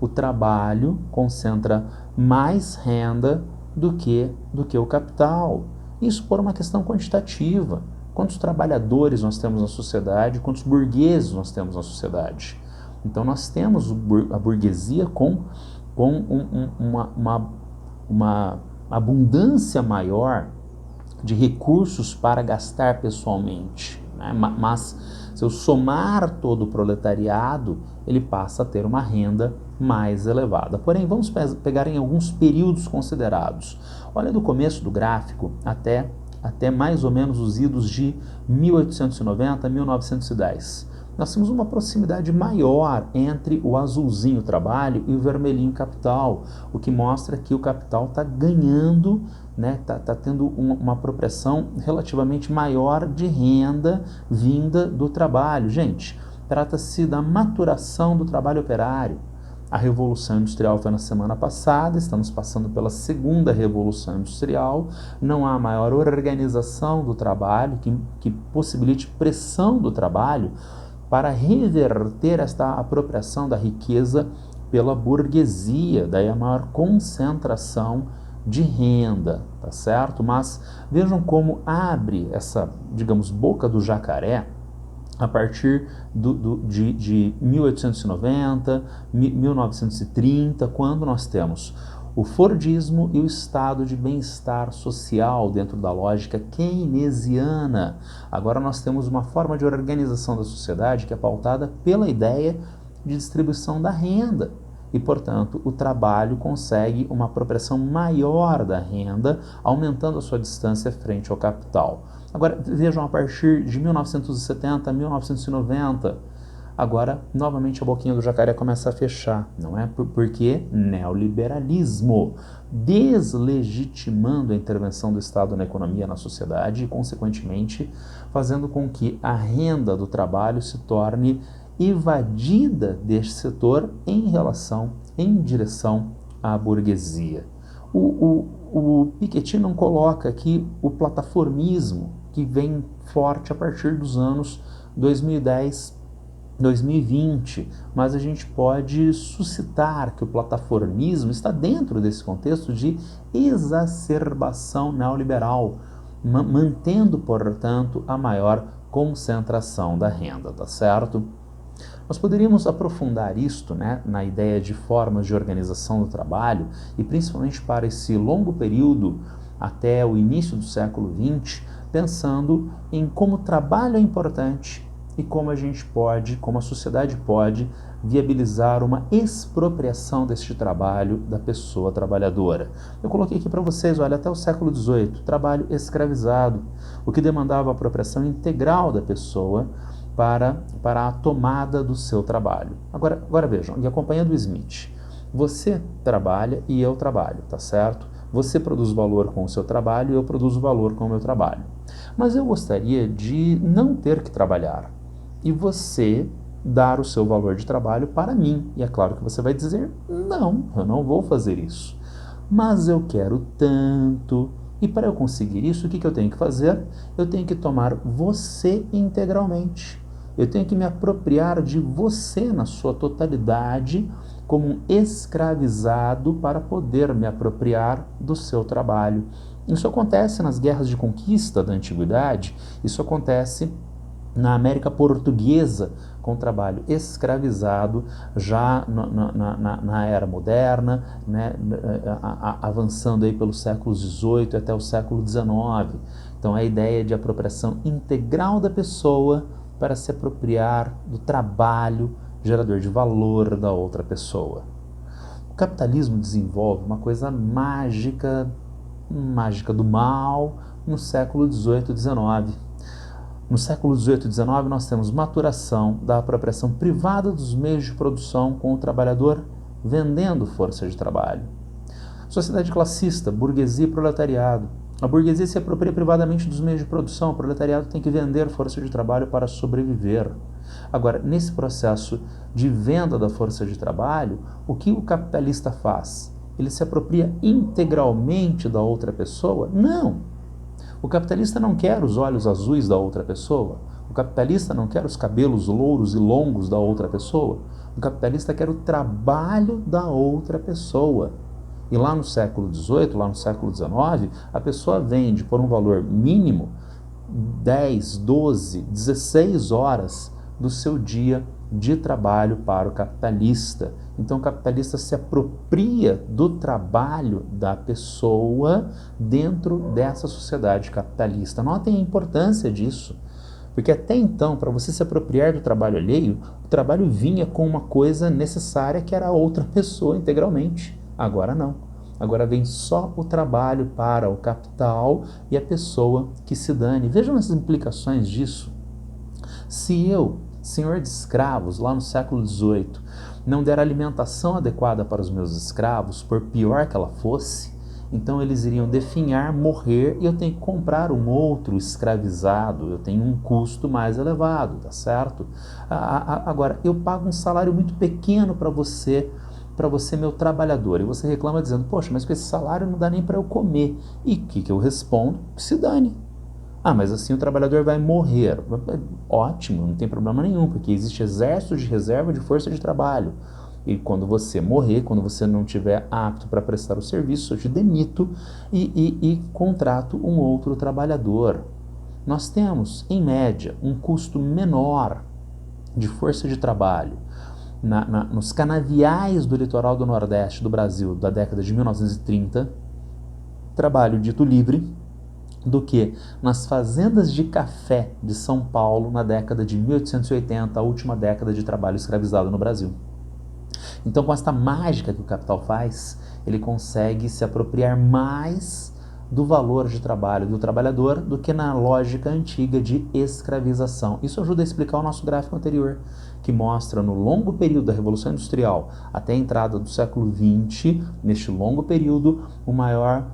O trabalho concentra mais renda do que o capital. Isso por uma questão quantitativa. Quantos trabalhadores nós temos na sociedade, quantos burgueses nós temos na sociedade. Então nós temos a burguesia com uma abundância maior de recursos para gastar pessoalmente, né? Mas se eu somar todo o proletariado, ele passa a ter uma renda mais elevada. Porém, vamos pegar em alguns períodos considerados. Olha do começo do gráfico até mais ou menos os idos de 1890 a 1910. Nós temos uma proximidade maior entre o azulzinho trabalho e o vermelhinho capital, o que mostra que o capital está ganhando, né, tá tendo uma proporção relativamente maior de renda vinda do trabalho. Gente, trata-se da maturação do trabalho operário. A Revolução Industrial foi na semana passada, estamos passando pela segunda Revolução Industrial, não há maior organização do trabalho que possibilite pressão do trabalho para reverter esta apropriação da riqueza pela burguesia, daí a maior concentração de renda, tá certo? Mas vejam como abre essa, digamos, boca do jacaré a partir de 1890, 1930, quando nós temos o Fordismo e o estado de bem-estar social dentro da lógica keynesiana. Agora nós temos uma forma de organização da sociedade que é pautada pela ideia de distribuição da renda. E, portanto, o trabalho consegue uma apropriação maior da renda, aumentando a sua distância frente ao capital. Agora, vejam, a partir de 1970 a 1990, agora, novamente, a boquinha do jacaré começa a fechar, não é? Porque neoliberalismo, deslegitimando a intervenção do Estado na economia, na sociedade e, consequentemente, fazendo com que a renda do trabalho se torne evadida deste setor em direção à burguesia. O Piketty não coloca aqui o plataformismo, que vem forte a partir dos anos 2010, 2020, mas a gente pode suscitar que o plataformismo está dentro desse contexto de exacerbação neoliberal, mantendo, portanto, a maior concentração da renda, tá certo? Nós poderíamos aprofundar isto, né, na ideia de formas de organização do trabalho e principalmente para esse longo período até o início do século XX, pensando em como o trabalho é importante e como a sociedade pode viabilizar uma expropriação deste trabalho da pessoa trabalhadora. Eu coloquei aqui para vocês, olha, até o século XVIII, trabalho escravizado, o que demandava a apropriação integral da pessoa para a tomada do seu trabalho. Agora vejam, e acompanhando o Smith, você trabalha e eu trabalho, tá certo? Você produz valor com o seu trabalho e eu produzo valor com o meu trabalho. Mas eu gostaria de não ter que trabalhar e você dar o seu valor de trabalho para mim. E é claro que você vai dizer, não, eu não vou fazer isso. Mas eu quero tanto. E para eu conseguir isso, o que eu tenho que fazer? Eu tenho que tomar você integralmente. Eu tenho que me apropriar de você na sua totalidade como um escravizado para poder me apropriar do seu trabalho. Isso acontece nas guerras de conquista da antiguidade, isso acontece na América Portuguesa, com o trabalho escravizado, já na era moderna, né, avançando aí pelos séculos XVIII até o século XIX. Então, a ideia de apropriação integral da pessoa para se apropriar do trabalho gerador de valor da outra pessoa. O capitalismo desenvolve uma coisa mágica do mal no século XVIII e XIX. No século XVIII e XIX, nós temos maturação da apropriação privada dos meios de produção com o trabalhador vendendo força de trabalho. Sociedade classista, burguesia e proletariado. A burguesia se apropria privadamente dos meios de produção, o proletariado tem que vender força de trabalho para sobreviver. Agora, nesse processo de venda da força de trabalho, o que o capitalista faz? Ele se apropria integralmente da outra pessoa? Não! O capitalista não quer os olhos azuis da outra pessoa. O capitalista não quer os cabelos louros e longos da outra pessoa. O capitalista quer o trabalho da outra pessoa. E lá no século XVIII, lá no século XIX, a pessoa vende por um valor mínimo 10, 12, 16 horas do seu dia de trabalho para o capitalista. Então o capitalista se apropria do trabalho da pessoa dentro dessa sociedade capitalista. Notem a importância disso. Porque até então, para você se apropriar do trabalho alheio, o trabalho vinha com uma coisa necessária que era a outra pessoa integralmente. Agora não. Agora vem só o trabalho para o capital e a pessoa que se dane. Vejam as implicações disso. Se eu, senhor de escravos, lá no século XVIII, não der alimentação adequada para os meus escravos, por pior que ela fosse, então eles iriam definhar, morrer, e eu tenho que comprar um outro escravizado, eu tenho um custo mais elevado, tá certo? Agora, eu pago um salário muito pequeno para você, meu trabalhador, e você reclama dizendo, poxa, mas com esse salário não dá nem para eu comer. E o que eu respondo? Se dane. Ah, mas assim o trabalhador vai morrer. Ótimo, não tem problema nenhum, porque existe exército de reserva de força de trabalho. E quando você morrer, quando você não estiver apto para prestar o serviço, eu te demito e contrato um outro trabalhador. Nós temos, em média, um custo menor de força de trabalho nos canaviais do litoral do Nordeste do Brasil da década de 1930, trabalho dito livre, do que nas fazendas de café de São Paulo na década de 1880, a última década de trabalho escravizado no Brasil. Então, com esta mágica que o capital faz, ele consegue se apropriar mais do valor de trabalho do trabalhador do que na lógica antiga de escravização. Isso ajuda a explicar o nosso gráfico anterior, que mostra no longo período da Revolução Industrial até a entrada do século XX, neste longo período, o maior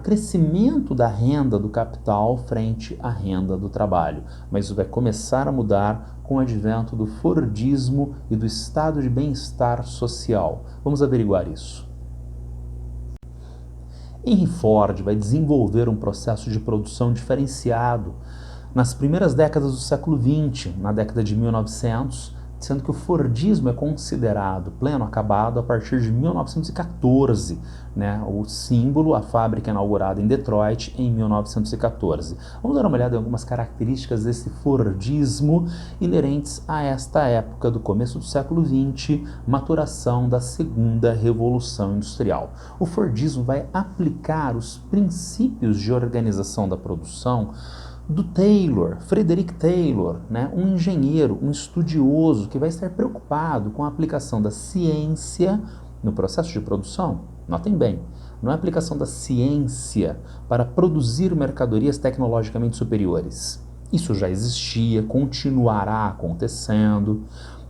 crescimento da renda do capital frente à renda do trabalho. Mas isso vai começar a mudar com o advento do Fordismo e do estado de bem-estar social. Vamos averiguar isso. Henry Ford vai desenvolver um processo de produção diferenciado nas primeiras décadas do século XX, na década de 1900, sendo que o Fordismo é considerado pleno, acabado, a partir de 1914, né? O símbolo, a fábrica inaugurada em Detroit em 1914. Vamos dar uma olhada em algumas características desse Fordismo inerentes a esta época do começo do século XX, maturação da segunda Revolução Industrial. O Fordismo vai aplicar os princípios de organização da produção do Taylor, Frederick Taylor, né? Um engenheiro, um estudioso que vai estar preocupado com a aplicação da ciência no processo de produção. Notem bem, não é a aplicação da ciência para produzir mercadorias tecnologicamente superiores. Isso já existia, continuará acontecendo.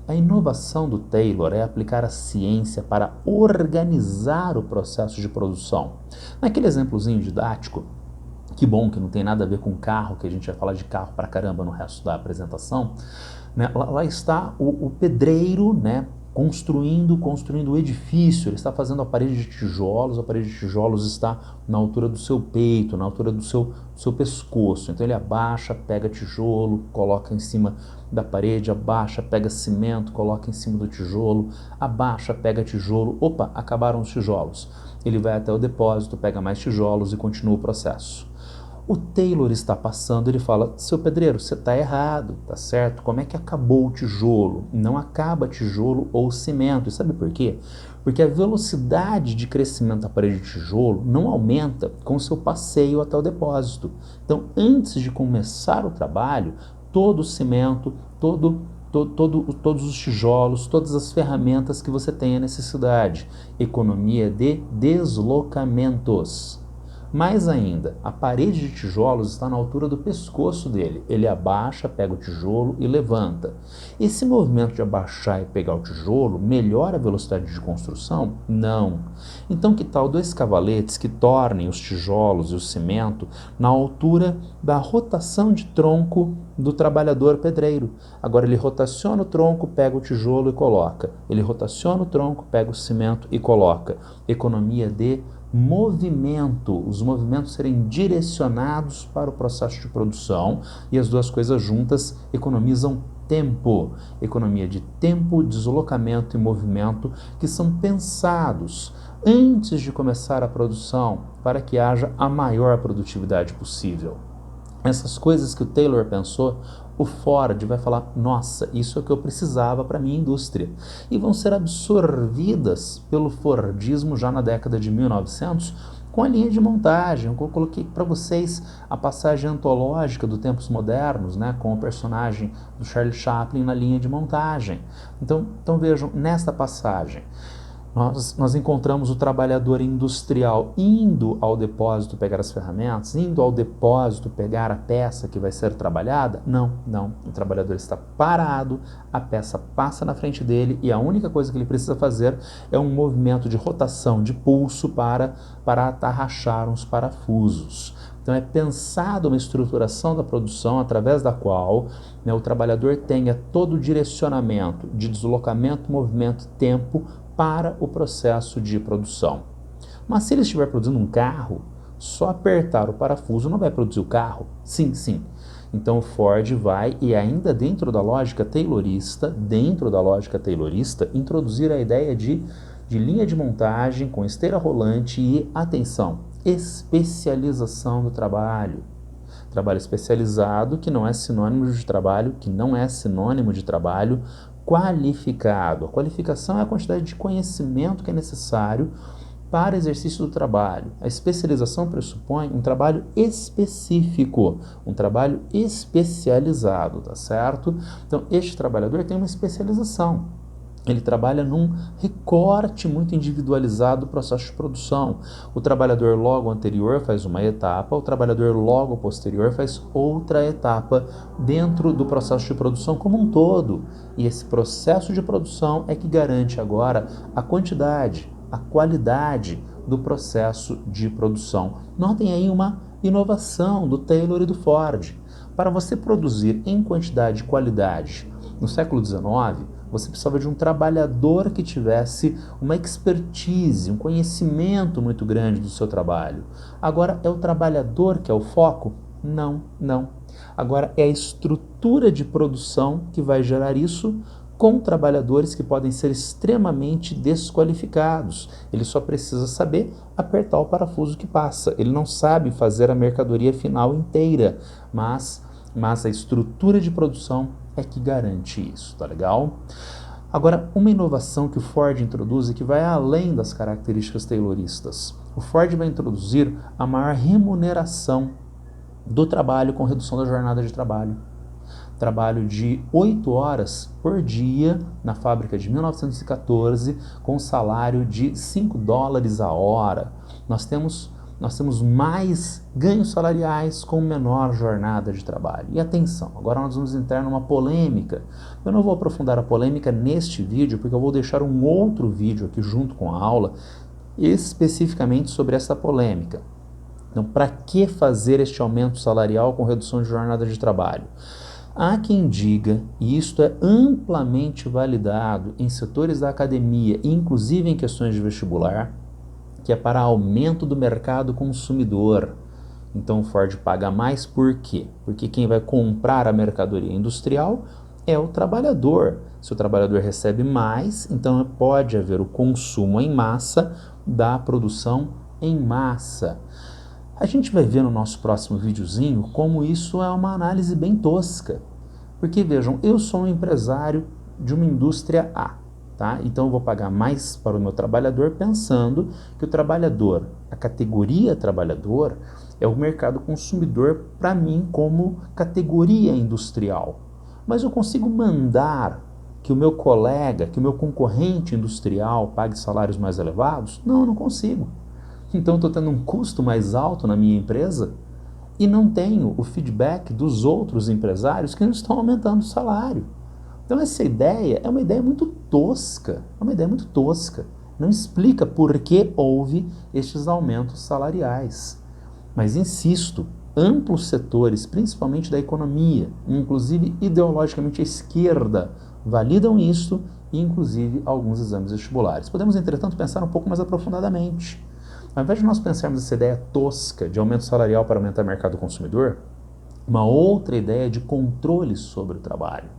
A inovação do Taylor é aplicar a ciência para organizar o processo de produção. Naquele exemplozinho didático, que bom que não tem nada a ver com carro, que a gente vai falar de carro pra caramba no resto da apresentação, né? Lá está o pedreiro, né, construindo o edifício, ele está fazendo a parede de tijolos está na altura do seu peito, na altura do seu pescoço. Então ele abaixa, pega tijolo, coloca em cima da parede, abaixa, pega cimento, coloca em cima do tijolo, abaixa, pega tijolo, opa, acabaram os tijolos. Ele vai até o depósito, pega mais tijolos e continua o processo. O Taylor está passando, ele fala, seu pedreiro, você está errado, tá certo? Como é que acabou o tijolo? Não acaba tijolo ou cimento. E sabe por quê? Porque a velocidade de crescimento da parede de tijolo não aumenta com o seu passeio até o depósito. Então, antes de começar o trabalho, todo o cimento, todos os tijolos, todas as ferramentas que você tenha necessidade. Economia de deslocamentos. Mais ainda, a parede de tijolos está na altura do pescoço dele. Ele abaixa, pega o tijolo e levanta. Esse movimento de abaixar e pegar o tijolo melhora a velocidade de construção? Não. Então, que tal dois cavaletes que tornem os tijolos e o cimento na altura da rotação de tronco do trabalhador pedreiro? Agora ele rotaciona o tronco, pega o tijolo e coloca. Ele rotaciona o tronco, pega o cimento e coloca. Economia de movimento, os movimentos serem direcionados para o processo de produção, e as duas coisas juntas economizam tempo, economia de tempo, deslocamento e movimento, que são pensados antes de começar a produção para que haja a maior produtividade possível. Essas coisas que o Taylor pensou, o Ford vai falar, nossa, isso é o que eu precisava para a minha indústria. E vão ser absorvidas pelo Fordismo já na década de 1900, com a linha de montagem. Eu coloquei para vocês a passagem antológica do Tempos Modernos, né, com o personagem do Charlie Chaplin na linha de montagem. Então vejam, nesta passagem, nós encontramos o trabalhador industrial indo ao depósito pegar as ferramentas, indo ao depósito pegar a peça que vai ser trabalhada? Não. O trabalhador está parado, a peça passa na frente dele e a única coisa que ele precisa fazer é um movimento de rotação de pulso para atarrachar uns parafusos. Então é pensado uma estruturação da produção através da qual, né, o trabalhador tenha todo o direcionamento de deslocamento, movimento, tempo para o processo de produção. Mas se ele estiver produzindo um carro, só apertar o parafuso não vai produzir o carro? Sim. Então o Ford vai, e ainda dentro da lógica taylorista, introduzir a ideia de linha de montagem com esteira rolante e, atenção, especialização do trabalho. Trabalho especializado que não é sinônimo de trabalho qualificado. A qualificação é a quantidade de conhecimento que é necessário para exercício do trabalho. A especialização pressupõe um trabalho específico, um trabalho especializado, tá certo? Então, este trabalhador tem uma especialização. Ele trabalha num recorte muito individualizado do processo de produção. O trabalhador logo anterior faz uma etapa, o trabalhador logo posterior faz outra etapa dentro do processo de produção como um todo. E esse processo de produção é que garante agora a quantidade, a qualidade do processo de produção. Notem aí uma inovação do Taylor e do Ford. Para você produzir em quantidade e qualidade no século XIX, você precisava de um trabalhador que tivesse uma expertise, um conhecimento muito grande do seu trabalho. Agora, é o trabalhador que é o foco? Não. Agora, é a estrutura de produção que vai gerar isso com trabalhadores que podem ser extremamente desqualificados. Ele só precisa saber apertar o parafuso que passa. Ele não sabe fazer a mercadoria final inteira, mas a estrutura de produção é que garante isso, tá legal? Agora, uma inovação que o Ford introduz e que vai além das características tayloristas. O Ford vai introduzir a maior remuneração do trabalho com redução da jornada de trabalho. Trabalho de 8 horas por dia na fábrica de 1914 com salário de $5 a hora. Nós temos mais ganhos salariais com menor jornada de trabalho. E atenção, agora nós vamos entrar numa polêmica. Eu não vou aprofundar a polêmica neste vídeo, porque eu vou deixar um outro vídeo aqui junto com a aula, especificamente sobre essa polêmica. Então, para que fazer este aumento salarial com redução de jornada de trabalho? Há quem diga, e isto é amplamente validado em setores da academia, inclusive em questões de vestibular, que é para aumento do mercado consumidor. Então o Ford paga mais por quê? Porque quem vai comprar a mercadoria industrial é o trabalhador. Se o trabalhador recebe mais, então pode haver o consumo em massa da produção em massa. A gente vai ver no nosso próximo videozinho como isso é uma análise bem tosca. Porque vejam, eu sou um empresário de uma indústria A. Tá? Então eu vou pagar mais para o meu trabalhador pensando que o trabalhador, a categoria trabalhador, é o mercado consumidor para mim como categoria industrial. Mas eu consigo mandar que o meu colega, que o meu concorrente industrial pague salários mais elevados? Não, eu não consigo. Então estou tendo um custo mais alto na minha empresa e não tenho o feedback dos outros empresários que não estão aumentando o salário. Então essa ideia é uma ideia muito tosca, Não explica por que houve estes aumentos salariais. Mas insisto, amplos setores, principalmente da economia, inclusive ideologicamente a esquerda, validam isso e inclusive alguns exames vestibulares. Podemos, entretanto, pensar um pouco mais aprofundadamente. Ao invés de nós pensarmos essa ideia tosca de aumento salarial para aumentar o mercado consumidor, uma outra ideia de controle sobre o trabalho.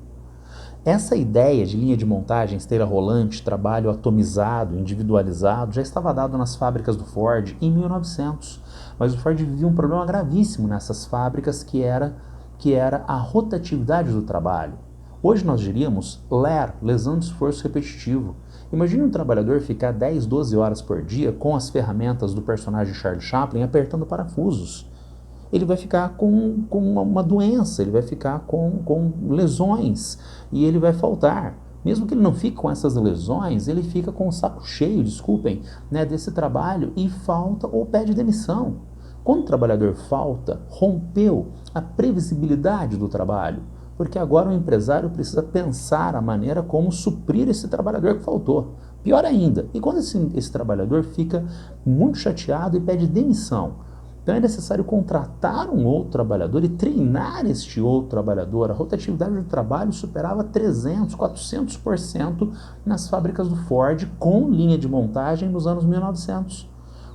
Essa ideia de linha de montagem, esteira rolante, trabalho atomizado, individualizado, já estava dado nas fábricas do Ford em 1900. Mas o Ford vivia um problema gravíssimo nessas fábricas que era a rotatividade do trabalho. Hoje nós diríamos LER, lesão de esforço repetitivo. Imagine um trabalhador ficar 10, 12 horas por dia com as ferramentas do personagem Charlie Chaplin apertando parafusos. Ele vai ficar com uma doença, ele vai ficar com lesões e ele vai faltar. Mesmo que ele não fique com essas lesões, ele fica com o saco cheio, desculpem, desse trabalho e falta ou pede demissão. Quando o trabalhador falta, rompeu a previsibilidade do trabalho, porque agora o empresário precisa pensar a maneira como suprir esse trabalhador que faltou. Pior ainda, e quando esse trabalhador fica muito chateado e pede demissão, então é necessário contratar um outro trabalhador e treinar este outro trabalhador. A rotatividade do trabalho superava 300%, 400% nas fábricas do Ford com linha de montagem nos anos 1900.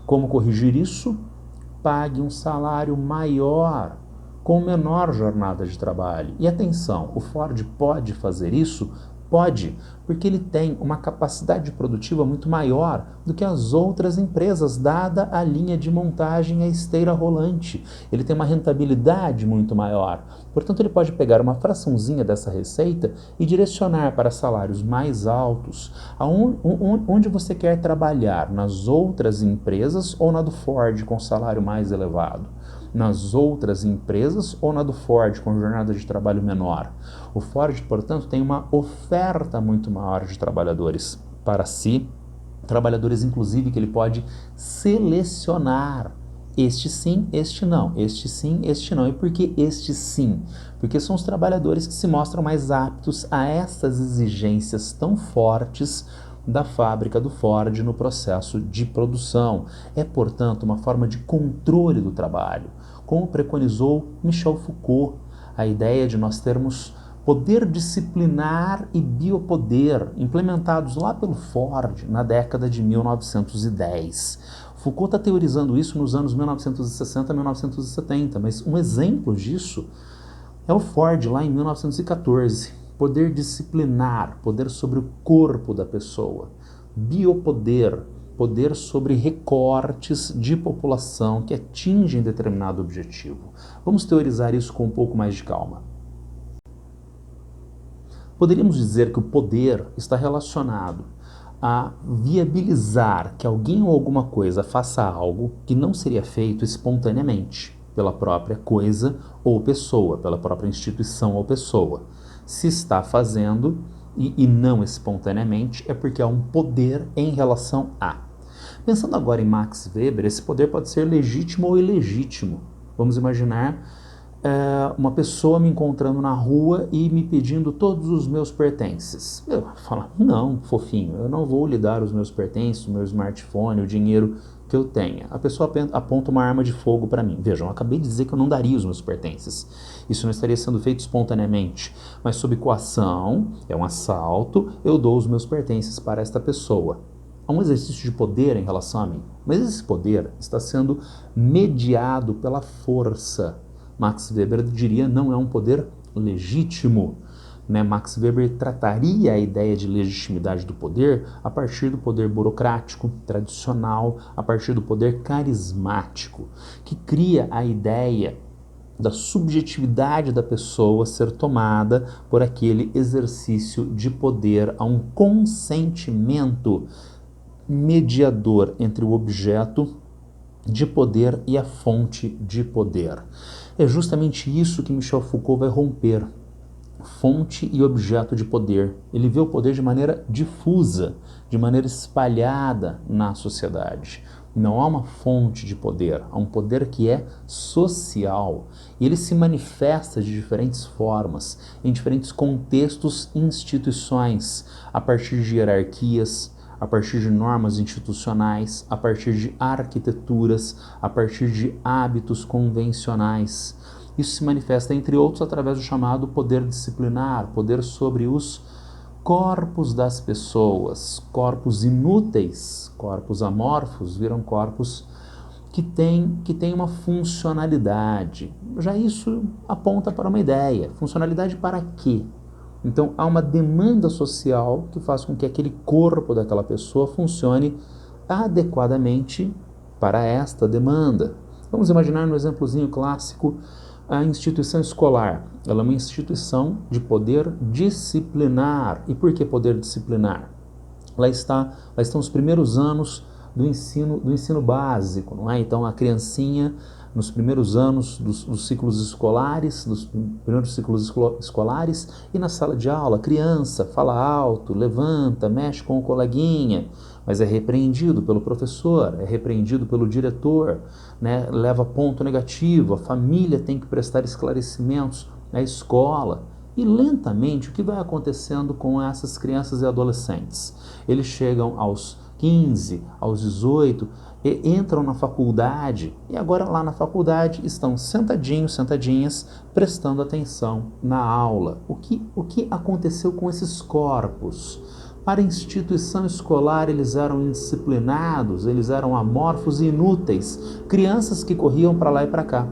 Como corrigir isso? Pague um salário maior, com menor jornada de trabalho. E atenção, o Ford pode fazer isso? Pode, porque ele tem uma capacidade produtiva muito maior do que as outras empresas, dada a linha de montagem e a esteira rolante. Ele tem uma rentabilidade muito maior. Portanto, ele pode pegar uma fraçãozinha dessa receita e direcionar para salários mais altos, onde você quer trabalhar, nas outras empresas ou na do Ford com salário mais elevado. Nas outras empresas ou na do Ford com jornada de trabalho menor. O Ford, portanto, tem uma oferta muito maior de trabalhadores para si, trabalhadores inclusive que ele pode selecionar. Este sim, este não, este sim, este não. E por que este sim? Porque são os trabalhadores que se mostram mais aptos a essas exigências tão fortes da fábrica do Ford no processo de produção. É, portanto, uma forma de controle do trabalho, como preconizou Michel Foucault, a ideia de nós termos poder disciplinar e biopoder, implementados lá pelo Ford na década de 1910. Foucault está teorizando isso nos anos 1960 a 1970, mas um exemplo disso é o Ford lá em 1914. Poder disciplinar, poder sobre o corpo da pessoa. Biopoder, poder sobre recortes de população que atingem determinado objetivo. Vamos teorizar isso com um pouco mais de calma. Poderíamos dizer que o poder está relacionado a viabilizar que alguém ou alguma coisa faça algo que não seria feito espontaneamente pela própria coisa ou pessoa, pela própria instituição ou pessoa. Se está fazendo e não espontaneamente, é porque há um poder em relação a. Pensando agora em Max Weber, esse poder pode ser legítimo ou ilegítimo. Vamos imaginar uma pessoa me encontrando na rua e me pedindo todos os meus pertences. Eu falo, não, fofinho, eu não vou lhe dar os meus pertences, o meu smartphone, o dinheiro que eu tenha. A pessoa aponta uma arma de fogo para mim. Vejam, eu acabei de dizer que eu não daria os meus pertences. Isso não estaria sendo feito espontaneamente, mas sob coação, é um assalto, eu dou os meus pertences para esta pessoa. Há um exercício de poder em relação a mim, mas esse poder está sendo mediado pela força. Max Weber diria não é um poder legítimo. Max Weber trataria a ideia de legitimidade do poder a partir do poder burocrático, tradicional, a partir do poder carismático, que cria a ideia da subjetividade da pessoa ser tomada por aquele exercício de poder, a um consentimento mediador entre o objeto de poder e a fonte de poder. É justamente isso que Michel Foucault vai romper. Fonte e objeto de poder. Ele vê o poder de maneira difusa, de maneira espalhada na sociedade. Não há uma fonte de poder, há um poder que é social. E ele se manifesta de diferentes formas, em diferentes contextos e instituições, a partir de hierarquias, a partir de normas institucionais, a partir de arquiteturas, a partir de hábitos convencionais. Isso se manifesta, entre outros, através do chamado poder disciplinar, poder sobre os corpos das pessoas, corpos inúteis, corpos amorfos, viram corpos que têm uma funcionalidade. Já isso aponta para uma ideia. Funcionalidade para quê? Então, há uma demanda social que faz com que aquele corpo daquela pessoa funcione adequadamente para esta demanda. Vamos imaginar no exemplozinho clássico a instituição escolar. Ela é uma instituição de poder disciplinar. E por que poder disciplinar? Lá estão os primeiros anos do ensino básico, não é? Então, a criancinha, nos primeiros anos dos ciclos escolares, dos primeiros ciclos escolares, e na sala de aula, a criança fala alto, levanta, mexe com o coleguinha, mas é repreendido pelo professor, é repreendido pelo diretor, né? Leva ponto negativo, a família tem que prestar esclarecimentos na escola. E lentamente, o que vai acontecendo com essas crianças e adolescentes? Eles chegam aos 15, aos 18, e entram na faculdade, e agora lá na faculdade estão sentadinhos, sentadinhas, prestando atenção na aula. O que aconteceu com esses corpos? Para a instituição escolar, eles eram indisciplinados, eles eram amorfos e inúteis, crianças que corriam para lá e para cá.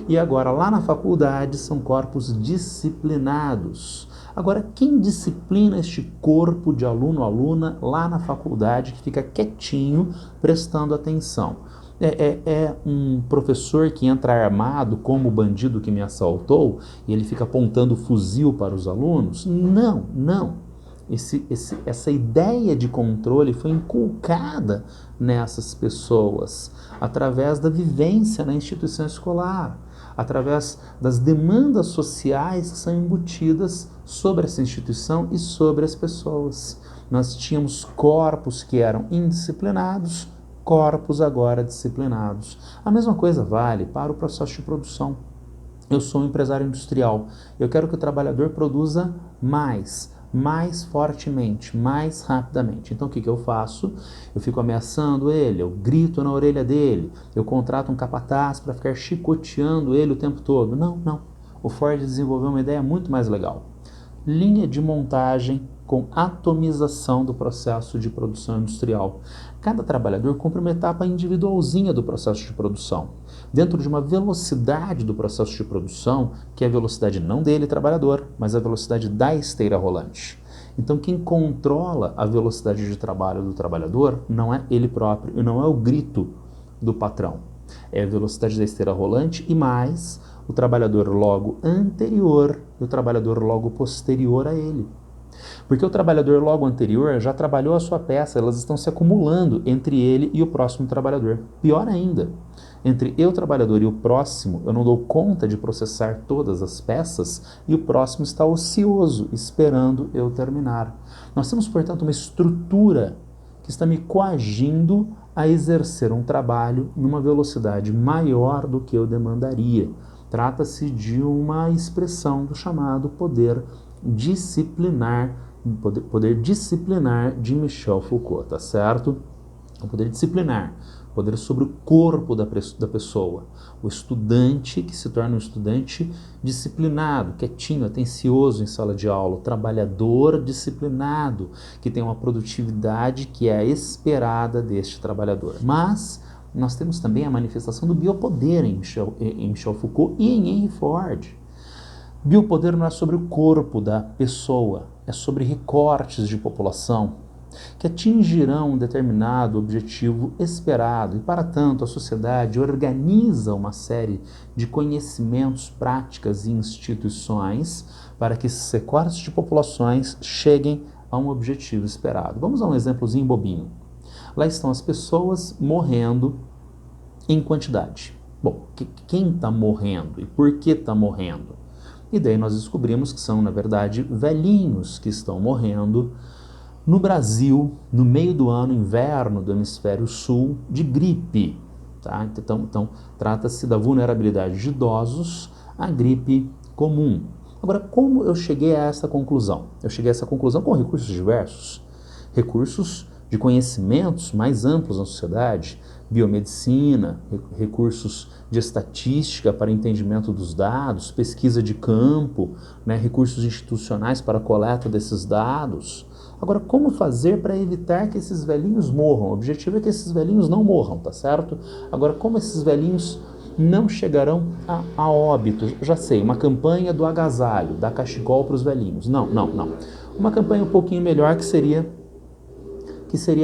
E agora, lá na faculdade, são corpos disciplinados. Agora, quem disciplina este corpo de aluno ou aluna lá na faculdade, que fica quietinho, prestando atenção? É um professor que entra armado como o bandido que me assaltou e ele fica apontando o fuzil para os alunos? Não, não. Essa ideia de controle foi inculcada nessas pessoas através da vivência na instituição escolar, através das demandas sociais que são embutidas sobre essa instituição e sobre as pessoas. Nós tínhamos corpos que eram indisciplinados, corpos agora disciplinados. A mesma coisa vale para o processo de produção. Eu sou um empresário industrial, eu quero que o trabalhador produza mais fortemente, mais rapidamente. Então o que eu faço? Eu fico ameaçando ele, eu grito na orelha dele, eu contrato um capataz para ficar chicoteando ele o tempo todo. Não. O Ford desenvolveu uma ideia muito mais legal. Linha de montagem com atomização do processo de produção industrial. Cada trabalhador cumpre uma etapa individualzinha do processo de produção, dentro de uma velocidade do processo de produção, que é a velocidade não dele, trabalhador, mas a velocidade da esteira rolante. Então, quem controla a velocidade de trabalho do trabalhador não é ele próprio, e não é o grito do patrão. É a velocidade da esteira rolante e mais o trabalhador logo anterior e o trabalhador logo posterior a ele. Porque o trabalhador logo anterior já trabalhou a sua peça, elas estão se acumulando entre ele e o próximo trabalhador. Pior ainda, entre eu, trabalhador, e o próximo, eu não dou conta de processar todas as peças e o próximo está ocioso, esperando eu terminar. Nós temos, portanto, uma estrutura que está me coagindo a exercer um trabalho numa velocidade maior do que eu demandaria. Trata-se de uma expressão do chamado poder disciplinar, poder disciplinar de Michel Foucault, tá certo? O poder disciplinar, poder sobre o corpo da pessoa. O estudante que se torna um estudante disciplinado, quietinho, atencioso em sala de aula. O trabalhador disciplinado, que tem uma produtividade que é a esperada deste trabalhador. Mas nós temos também a manifestação do biopoder em Michel Foucault e em Henry Ford. Biopoder não é sobre o corpo da pessoa, é sobre recortes de população que atingirão um determinado objetivo esperado e, para tanto, a sociedade organiza uma série de conhecimentos, práticas e instituições para que esses recortes de populações cheguem a um objetivo esperado. Vamos a um exemplozinho bobinho. Lá estão as pessoas morrendo em quantidade. Bom, quem está morrendo e por que está morrendo? E daí nós descobrimos que são, na verdade, velhinhos que estão morrendo no Brasil, no meio do ano, inverno do hemisfério sul, de gripe. Tá? Então trata-se da vulnerabilidade de idosos à gripe comum. Agora, como eu cheguei a essa conclusão? Eu cheguei a essa conclusão com recursos diversos, recursos de conhecimentos mais amplos na sociedade, biomedicina, recursos de estatística para entendimento dos dados, pesquisa de campo, né, recursos institucionais para a coleta desses dados. Agora, como fazer para evitar que esses velhinhos morram? O objetivo é que esses velhinhos não morram, tá certo? Agora, como esses velhinhos não chegarão a óbito? Já sei, uma campanha do agasalho, dar cachecol para os velhinhos. Não. Uma campanha um pouquinho melhor que seria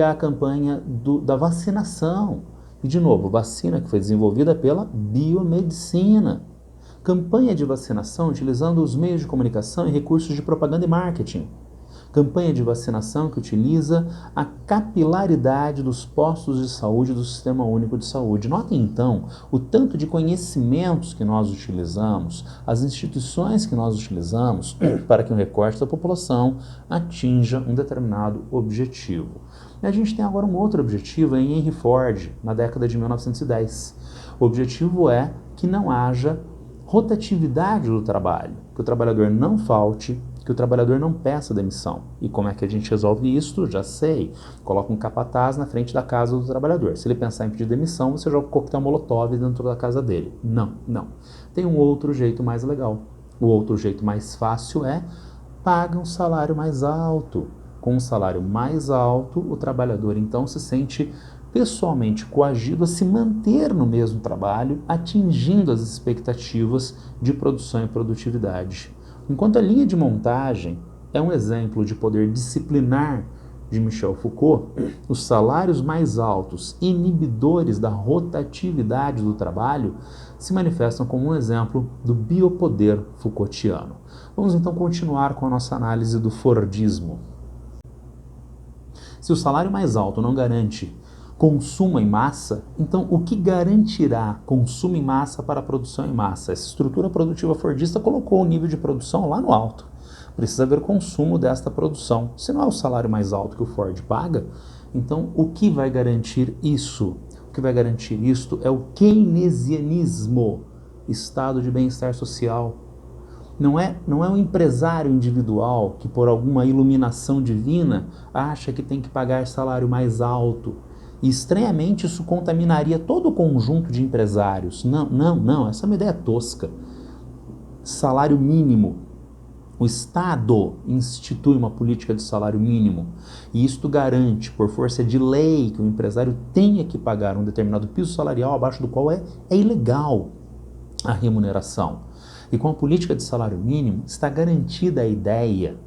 a campanha da vacinação. E, de novo, vacina que foi desenvolvida pela biomedicina. Campanha de vacinação utilizando os meios de comunicação e recursos de propaganda e marketing. Campanha de vacinação que utiliza a capilaridade dos postos de saúde do Sistema Único de Saúde. Notem, então, o tanto de conhecimentos que nós utilizamos, as instituições que nós utilizamos para que um recorte da população atinja um determinado objetivo. E a gente tem agora um outro objetivo em Henry Ford, na década de 1910. O objetivo é que não haja rotatividade do trabalho, que o trabalhador não falte, que o trabalhador não peça demissão. E como é que a gente resolve isso? Já sei. Coloca um capataz na frente da casa do trabalhador. Se ele pensar em pedir demissão, você joga um coquetel molotov dentro da casa dele. Não. Tem um outro jeito mais legal. O outro jeito mais fácil é paga um salário mais alto. Com um salário mais alto, o trabalhador então se sente pessoalmente coagido a se manter no mesmo trabalho, atingindo as expectativas de produção e produtividade. Enquanto a linha de montagem é um exemplo de poder disciplinar de Michel Foucault, os salários mais altos, inibidores da rotatividade do trabalho, se manifestam como um exemplo do biopoder Foucaultiano. Vamos então continuar com a nossa análise do Fordismo. Se o salário mais alto não garante consumo em massa, então o que garantirá consumo em massa para a produção em massa? Essa estrutura produtiva fordista colocou o nível de produção lá no alto. Precisa haver consumo desta produção. Se não é o salário mais alto que o Ford paga, então o que vai garantir isso? O que vai garantir isto é o keynesianismo, estado de bem-estar social. Não é um empresário individual que, por alguma iluminação divina, acha que tem que pagar salário mais alto. E, estranhamente, isso contaminaria todo o conjunto de empresários. Não, essa é uma ideia tosca. Salário mínimo. O Estado institui uma política de salário mínimo e isto garante, por força de lei, que o empresário tenha que pagar um determinado piso salarial abaixo do qual é ilegal a remuneração. E com a política de salário mínimo está garantida a ideia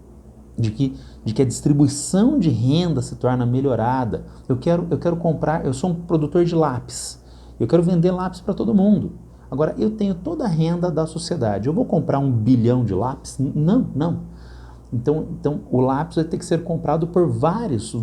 de que a distribuição de renda se torna melhorada. Eu quero comprar, eu sou um produtor de lápis, eu quero vender lápis para todo mundo. Agora, eu tenho toda a renda da sociedade, eu vou comprar 1 bilhão de lápis? Não. Então o lápis vai ter que ser comprado por vários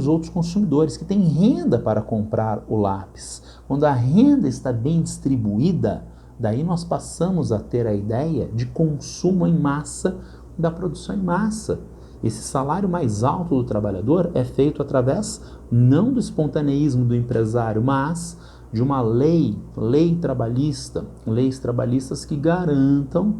outros consumidores que têm renda para comprar o lápis. Quando a renda está bem distribuída, daí nós passamos a ter a ideia de consumo em massa, da produção em massa. Esse salário mais alto do trabalhador é feito através não do espontaneísmo do empresário, mas de uma lei trabalhista, leis trabalhistas que garantam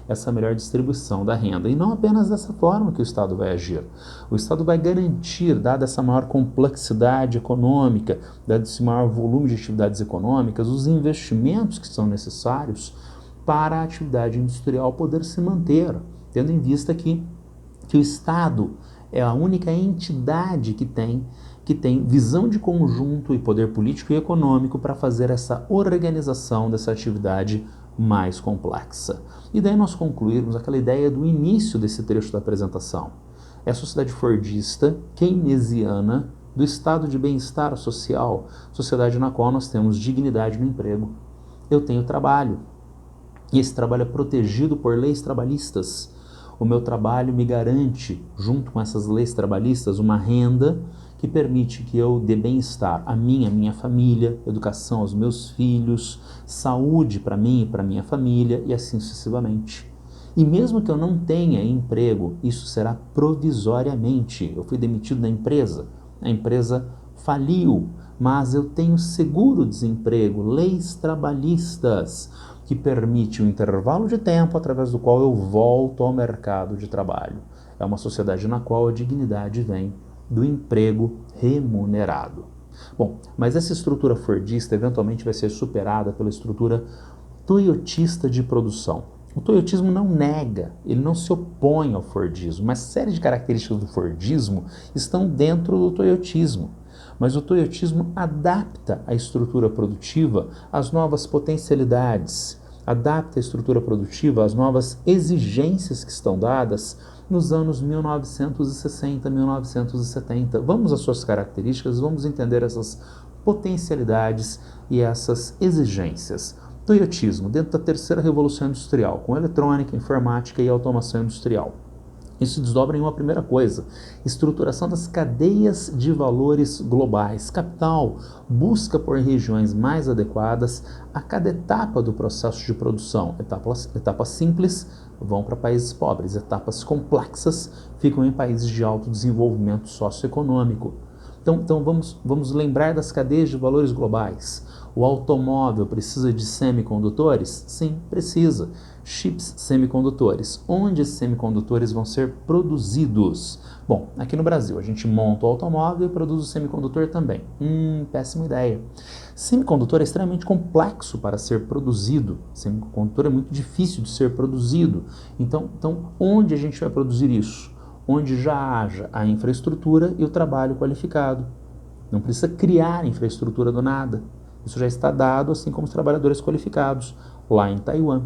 essa melhor distribuição da renda. E não apenas dessa forma que o Estado vai agir. O Estado vai garantir, dada essa maior complexidade econômica, dado esse maior volume de atividades econômicas, os investimentos que são necessários para a atividade industrial poder se manter, tendo em vista que o Estado é a única entidade que tem visão de conjunto e poder político e econômico para fazer essa organização dessa atividade mais complexa. E daí nós concluirmos aquela ideia do início desse trecho da apresentação. É a sociedade fordista, keynesiana, do estado de bem-estar social, sociedade na qual nós temos dignidade no emprego. Eu tenho trabalho, e esse trabalho é protegido por leis trabalhistas. O meu trabalho me garante, junto com essas leis trabalhistas, uma renda que permite que eu dê bem-estar a minha família, educação aos meus filhos, saúde para mim e para minha família e assim sucessivamente. E mesmo que eu não tenha emprego, isso será provisoriamente. Eu fui demitido da empresa, a empresa faliu, mas eu tenho seguro-desemprego, leis trabalhistas, que permite um intervalo de tempo através do qual eu volto ao mercado de trabalho. É uma sociedade na qual a dignidade vem do emprego remunerado. Bom, mas essa estrutura fordista eventualmente vai ser superada pela estrutura toyotista de produção. O toyotismo não nega, ele não se opõe ao fordismo, mas série de características do fordismo estão dentro do toyotismo. Mas o toyotismo adapta a estrutura produtiva às novas potencialidades, adapta a estrutura produtiva às novas exigências que estão dadas nos anos 1960, 1970. Vamos às suas características, vamos entender essas potencialidades e essas exigências. Toyotismo, dentro da terceira revolução industrial, com eletrônica, informática e automação industrial. Isso se desdobra em uma primeira coisa, estruturação das cadeias de valores globais. Capital busca por regiões mais adequadas a cada etapa do processo de produção. Etapas simples vão para países pobres, etapas complexas ficam em países de alto desenvolvimento socioeconômico. Então vamos lembrar das cadeias de valores globais. O automóvel precisa de semicondutores? Sim, precisa. Chips semicondutores. Onde esses semicondutores vão ser produzidos? Bom, aqui no Brasil, a gente monta o automóvel e produz o semicondutor também. Péssima ideia. Semicondutor é extremamente complexo para ser produzido. Semicondutor é muito difícil de ser produzido. Então onde a gente vai produzir isso? Onde já haja a infraestrutura e o trabalho qualificado. Não precisa criar infraestrutura do nada. Isso já está dado, assim como os trabalhadores qualificados, lá em Taiwan.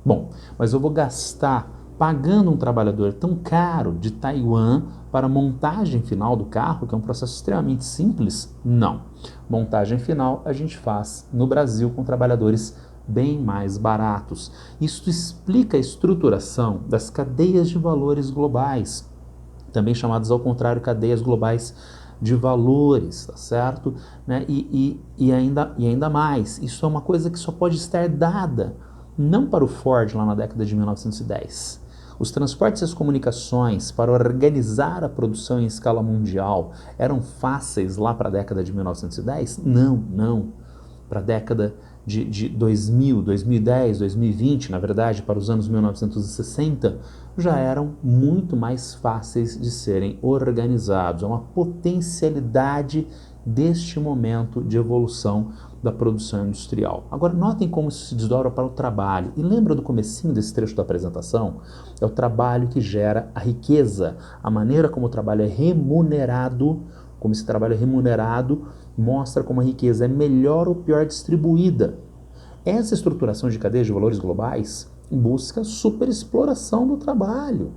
Bom, mas eu vou gastar pagando um trabalhador tão caro de Taiwan para a montagem final do carro, que é um processo extremamente simples? Não. Montagem final a gente faz no Brasil com trabalhadores bem mais baratos. Isso explica a estruturação das cadeias de valores globais, também chamadas ao contrário cadeias globais de valores, tá certo? Né? E ainda mais, isso é uma coisa que só pode estar dada, não para o Ford lá na década de 1910. Os transportes e as comunicações para organizar a produção em escala mundial eram fáceis lá para a década de 1910? Não. Para a década de 2000, 2010, 2020, na verdade, para os anos 1960, já eram muito mais fáceis de serem organizados. É uma potencialidade deste momento de evolução da produção industrial. Agora, notem como isso se desdobra para o trabalho. E lembra do comecinho desse trecho da apresentação? É o trabalho que gera a riqueza. A maneira como o trabalho é remunerado, como esse trabalho é remunerado, mostra como a riqueza é melhor ou pior distribuída. Essa estruturação de cadeias de valores globais busca superexploração do trabalho.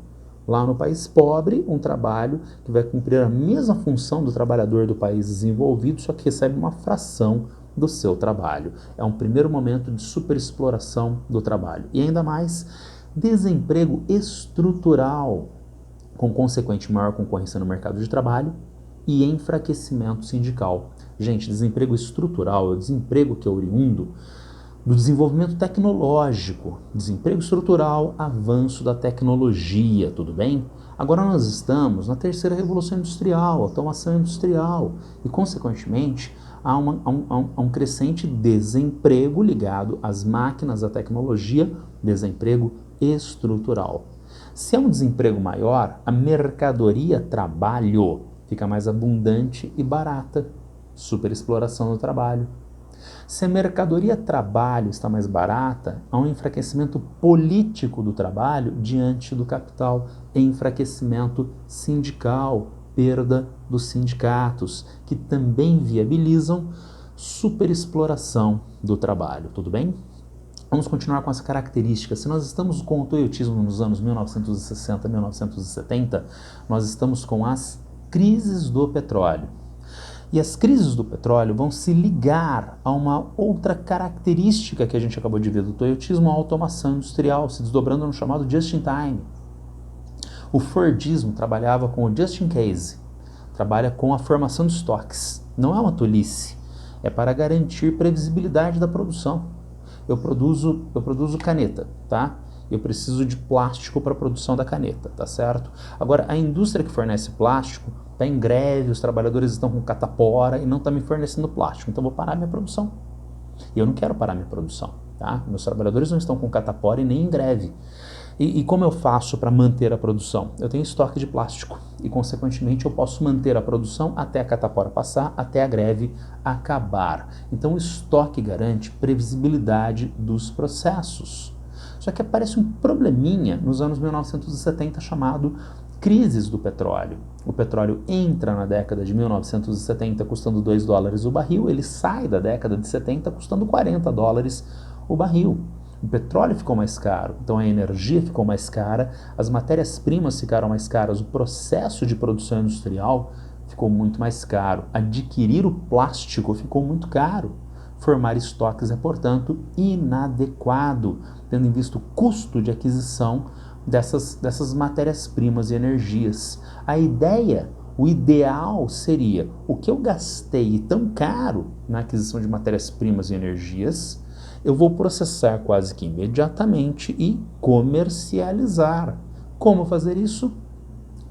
Lá no país pobre, um trabalho que vai cumprir a mesma função do trabalhador do país desenvolvido, só que recebe uma fração do seu trabalho. É um primeiro momento de superexploração do trabalho. E ainda mais, desemprego estrutural, com consequente maior concorrência no mercado de trabalho e enfraquecimento sindical. Gente, desemprego estrutural é o desemprego que é oriundo do desenvolvimento tecnológico. Desemprego estrutural, avanço da tecnologia, tudo bem? Agora nós estamos na terceira revolução industrial, automação industrial, e consequentemente há um crescente desemprego ligado às máquinas, à tecnologia, desemprego estrutural. Se é um desemprego maior, a mercadoria trabalho fica mais abundante e barata. Superexploração do trabalho. Se a mercadoria trabalho está mais barata, há um enfraquecimento político do trabalho diante do capital, enfraquecimento sindical, perda dos sindicatos, que também viabilizam superexploração do trabalho. Tudo bem? Vamos continuar com essa característica. Se nós estamos com o toyotismo nos anos 1960, 1970, nós estamos com as crises do petróleo. E as crises do petróleo vão se ligar a uma outra característica que a gente acabou de ver do toyotismo, a automação industrial, se desdobrando no chamado just in time. O Fordismo trabalhava com o just in case, trabalha com a formação de estoques. Não é uma tolice, é para garantir previsibilidade da produção. Eu produzo caneta, tá? eu preciso de plástico para a produção da caneta, tá certo? Agora, a indústria que fornece plástico está em greve, os trabalhadores estão com catapora e não está me fornecendo plástico, então eu vou parar minha produção. E eu não quero parar minha produção, tá? Meus trabalhadores não estão com catapora e nem em greve. E como eu faço para manter a produção? Eu tenho estoque de plástico e, consequentemente, eu posso manter a produção até a catapora passar, até a greve acabar. Então, o estoque garante previsibilidade dos processos. Só que aparece um probleminha nos anos 1970 chamado crises do petróleo. O petróleo entra na década de 1970 custando $2 o barril, ele sai da década de 70 custando $40 o barril. O petróleo ficou mais caro, então a energia ficou mais cara, as matérias-primas ficaram mais caras, o processo de produção industrial ficou muito mais caro, adquirir o plástico ficou muito caro. Formar estoques é, portanto, inadequado, tendo em vista o custo de aquisição dessas matérias-primas e energias. A ideia, o ideal seria o que eu gastei tão caro na aquisição de matérias-primas e energias, eu vou processar quase que imediatamente e comercializar. Como fazer isso?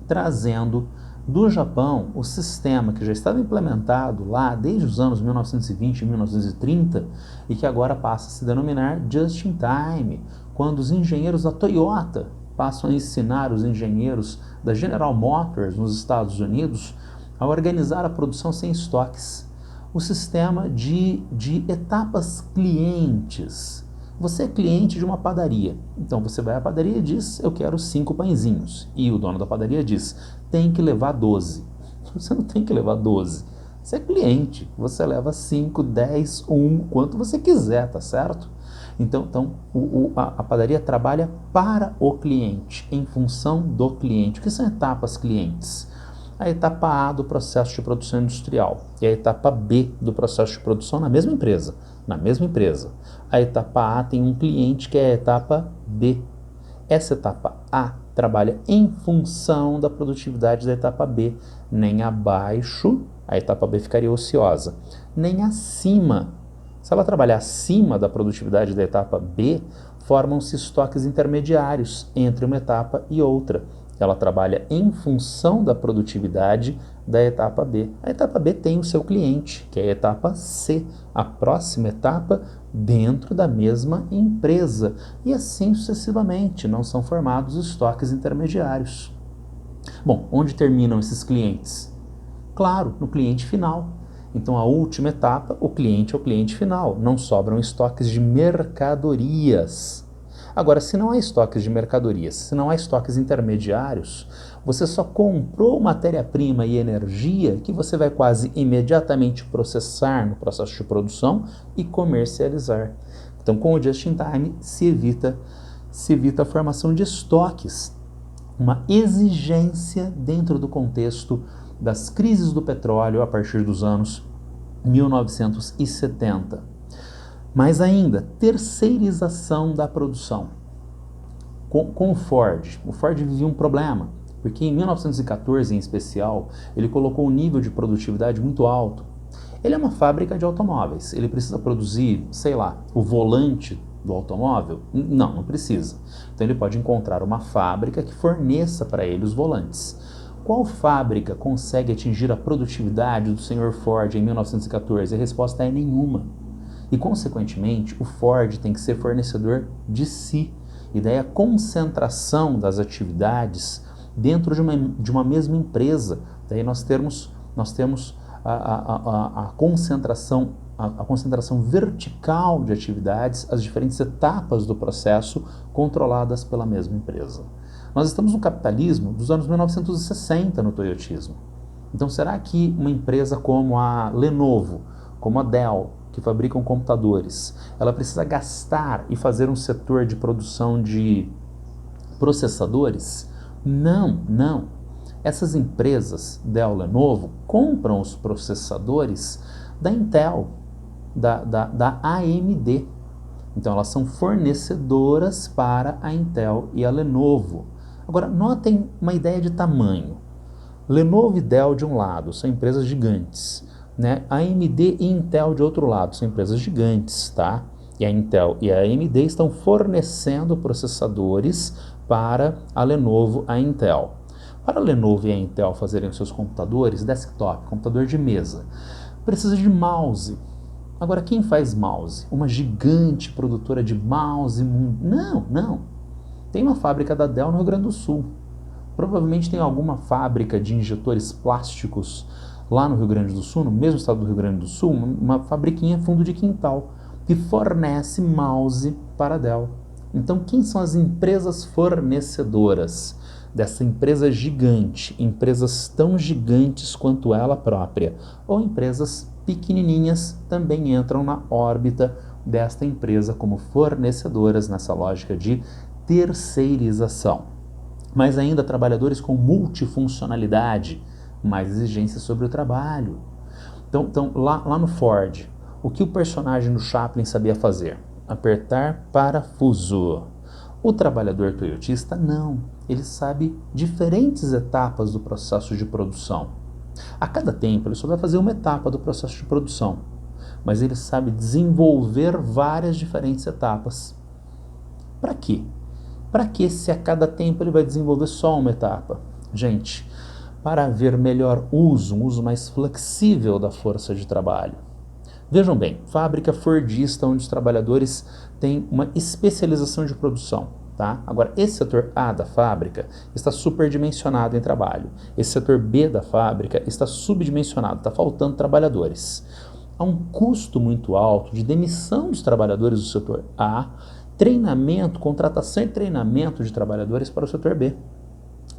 Trazendo do Japão o sistema que já estava implementado lá desde os anos 1920 e 1930 e que agora passa a se denominar Just in Time, quando os engenheiros da Toyota passam a ensinar os engenheiros da General Motors nos Estados Unidos a organizar a produção sem estoques. O sistema de etapas clientes. Você é cliente de uma padaria, então você vai à padaria e diz, eu quero 5 pãezinhos. E o dono da padaria diz, tem que levar 12. Você não tem que levar 12. Você é cliente, você leva 5, 10, 1, quanto você quiser, tá certo? Então a padaria trabalha para o cliente, em função do cliente. O que são etapas clientes? A etapa A do processo de produção industrial e a etapa B do processo de produção na mesma empresa. A etapa A tem um cliente que é a etapa B. Essa etapa A trabalha em função da produtividade da etapa B, nem abaixo, a etapa B ficaria ociosa, nem acima. Se ela trabalhar acima da produtividade da etapa B, formam-se estoques intermediários entre uma etapa e outra. Ela trabalha em função da produtividade da etapa B. A etapa B tem o seu cliente, que é a etapa C, a próxima etapa dentro da mesma empresa. E assim sucessivamente, não são formados estoques intermediários. Bom, onde terminam esses clientes? Claro, no cliente final. Então, a última etapa, o cliente é o cliente final. Não sobram estoques de mercadorias. Agora, se não há estoques de mercadorias, se não há estoques intermediários, você só comprou matéria-prima e energia que você vai quase imediatamente processar no processo de produção e comercializar. Então, com o Just-in-Time, se evita a formação de estoques, uma exigência dentro do contexto das crises do petróleo a partir dos anos 1970. Mas ainda, terceirização da produção. Com o Ford vivia um problema, porque em 1914, em especial, ele colocou um nível de produtividade muito alto. Ele é uma fábrica de automóveis, ele precisa produzir, sei lá, o volante do automóvel? Não precisa. Então ele pode encontrar uma fábrica que forneça para ele os volantes. Qual fábrica consegue atingir a produtividade do Sr. Ford em 1914? A resposta é nenhuma. E, consequentemente, o Ford tem que ser fornecedor de si. E daí a concentração das atividades dentro de uma mesma empresa. Daí nós temos a concentração vertical de atividades, as diferentes etapas do processo controladas pela mesma empresa. Nós estamos no capitalismo dos anos 1960 no toyotismo. Então, será que uma empresa como a Lenovo, como a Dell, que fabricam computadores, ela precisa gastar e fazer um setor de produção de processadores? Não. Essas empresas, Dell, Lenovo, compram os processadores da Intel, da AMD. Então elas são fornecedoras para a Intel e a Lenovo. Agora, notem uma ideia de tamanho. Lenovo e Dell de um lado, são empresas gigantes. Né? AMD e Intel de outro lado, são empresas gigantes, tá? E a Intel e a AMD estão fornecendo processadores para a Lenovo, a Intel. Para a Lenovo e a Intel fazerem os seus computadores desktop, computador de mesa, precisa de mouse. Agora, quem faz mouse? Uma gigante produtora de mouse? Não. Tem uma fábrica da Dell no Rio Grande do Sul. Provavelmente tem alguma fábrica de injetores plásticos lá no Rio Grande do Sul, no mesmo estado do Rio Grande do Sul, uma fabriquinha fundo de quintal, que fornece mouse para a Dell. Então, quem são as empresas fornecedoras dessa empresa gigante? Empresas tão gigantes quanto ela própria, ou empresas pequenininhas também entram na órbita desta empresa como fornecedoras nessa lógica de terceirização. Mas ainda trabalhadores com multifuncionalidade, mais exigências sobre o trabalho. Então lá no Ford, o que o personagem do Chaplin sabia fazer? Apertar parafuso. O trabalhador toyotista não. Ele sabe diferentes etapas do processo de produção. A cada tempo ele só vai fazer uma etapa do processo de produção, mas ele sabe desenvolver várias diferentes etapas. Para quê? Para que se a cada tempo ele vai desenvolver só uma etapa? Gente, para haver melhor uso, um uso mais flexível da força de trabalho. Vejam bem, fábrica fordista onde os trabalhadores têm uma especialização de produção. Tá? Agora, esse setor A da fábrica está superdimensionado em trabalho. Esse setor B da fábrica está subdimensionado, está faltando trabalhadores. Há um custo muito alto de demissão dos trabalhadores do setor A, treinamento, contratação e treinamento de trabalhadores para o setor B.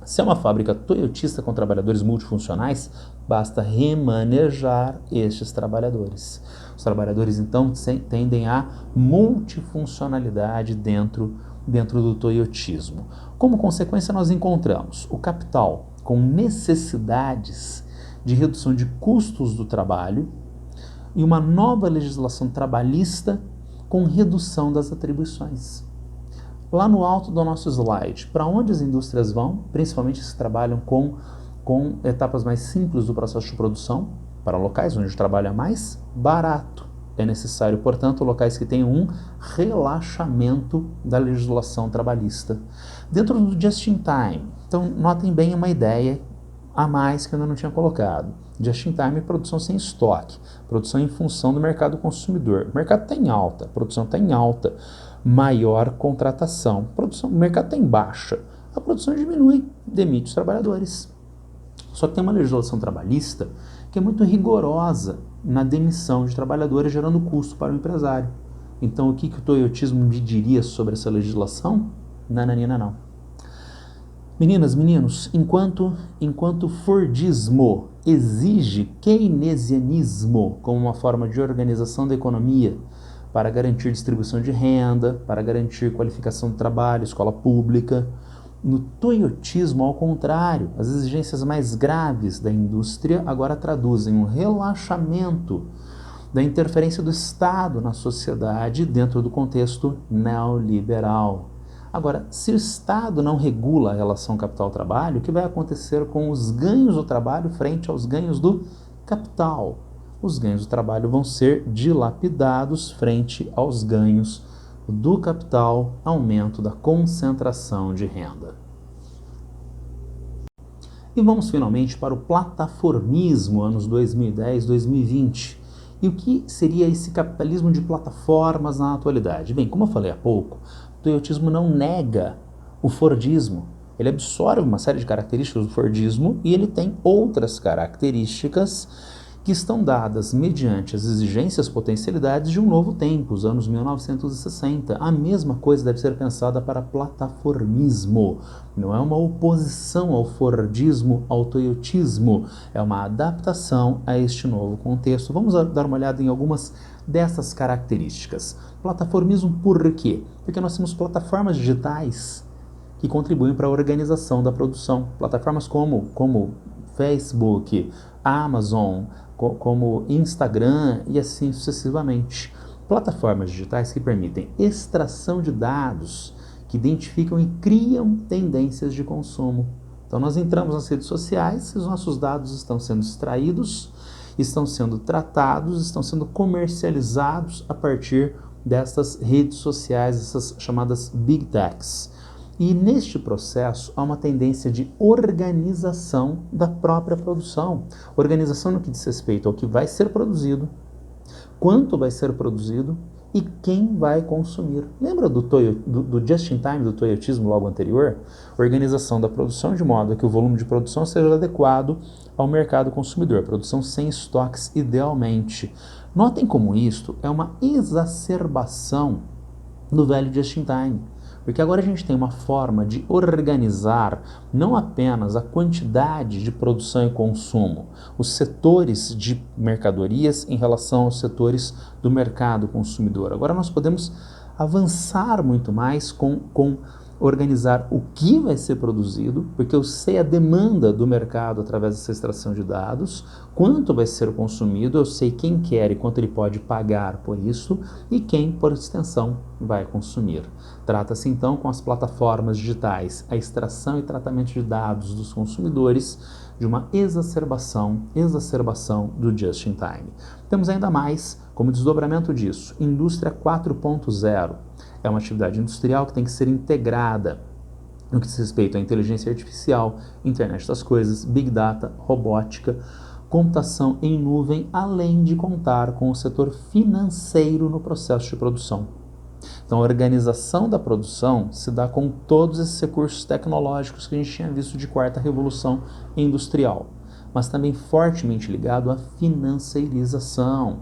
Se é uma fábrica toyotista com trabalhadores multifuncionais, basta remanejar estes trabalhadores. Os trabalhadores, então, tendem à multifuncionalidade dentro do toyotismo. Como consequência, nós encontramos o capital com necessidades de redução de custos do trabalho e uma nova legislação trabalhista com redução das atribuições. Lá no alto do nosso slide, para onde as indústrias vão, principalmente se trabalham com etapas mais simples do processo de produção, para locais onde o trabalho é mais barato. É necessário, portanto, locais que tenham um relaxamento da legislação trabalhista. Dentro do just-in-time, então notem bem uma ideia a mais que eu ainda não tinha colocado. Just-in-time é produção sem estoque, produção em função do mercado consumidor. O mercado está em alta, a produção está em alta, maior contratação. O mercado está em baixa, a produção diminui, demite os trabalhadores. Só que tem uma legislação trabalhista que é muito rigorosa na demissão de trabalhadores, gerando custo para o empresário. Então, o que o toyotismo me diria sobre essa legislação? Nananina não. Meninas, meninos, enquanto Fordismo exige keynesianismo como uma forma de organização da economia para garantir distribuição de renda, para garantir qualificação de trabalho, escola pública, no toyotismo, ao contrário, as exigências mais graves da indústria agora traduzem um relaxamento da interferência do Estado na sociedade dentro do contexto neoliberal. Agora, se o Estado não regula a relação capital-trabalho, o que vai acontecer com os ganhos do trabalho frente aos ganhos do capital? Os ganhos do trabalho vão ser dilapidados frente aos ganhos do capital, aumento da concentração de renda. E vamos finalmente para o plataformismo, anos 2010, 2020. E o que seria esse capitalismo de plataformas na atualidade? Bem, como eu falei há pouco, o toyotismo não nega o fordismo. Ele absorve uma série de características do fordismo e ele tem outras características que estão dadas mediante as exigências, potencialidades de um novo tempo, os anos 1960. A mesma coisa deve ser pensada para plataformismo. Não é uma oposição ao fordismo, ao toyotismo, é uma adaptação a este novo contexto. Vamos dar uma olhada em algumas dessas características. Plataformismo por quê? Porque nós temos plataformas digitais que contribuem para a organização da produção. Plataformas como Facebook, Amazon, como Instagram e assim sucessivamente. Plataformas digitais que permitem extração de dados, que identificam e criam tendências de consumo. Então nós entramos nas redes sociais e os nossos dados estão sendo extraídos, estão sendo tratados, estão sendo comercializados a partir dessas redes sociais, essas chamadas Big Techs. E neste processo há uma tendência de organização da própria produção. Organização no que diz respeito ao que vai ser produzido, quanto vai ser produzido e quem vai consumir. Lembra do just-in-time, do toyotismo logo anterior? Organização da produção de modo que o volume de produção seja adequado ao mercado consumidor. Produção sem estoques, idealmente. Notem como isto é uma exacerbação do velho just-in-time. Porque agora a gente tem uma forma de organizar não apenas a quantidade de produção e consumo, os setores de mercadorias em relação aos setores do mercado consumidor. Agora nós podemos avançar muito mais com organizar o que vai ser produzido, porque eu sei a demanda do mercado através dessa extração de dados, quanto vai ser consumido, eu sei quem quer e quanto ele pode pagar por isso e quem, por extensão, vai consumir. Trata-se então com as plataformas digitais, a extração e tratamento de dados dos consumidores de uma exacerbação do just-in-time. Temos ainda mais, como desdobramento disso, indústria 4.0. É uma atividade industrial que tem que ser integrada no que diz respeito à inteligência artificial, internet das coisas, big data, robótica, computação em nuvem, além de contar com o setor financeiro no processo de produção. Então, a organização da produção se dá com todos esses recursos tecnológicos que a gente tinha visto de quarta revolução industrial, mas também fortemente ligado à financeirização.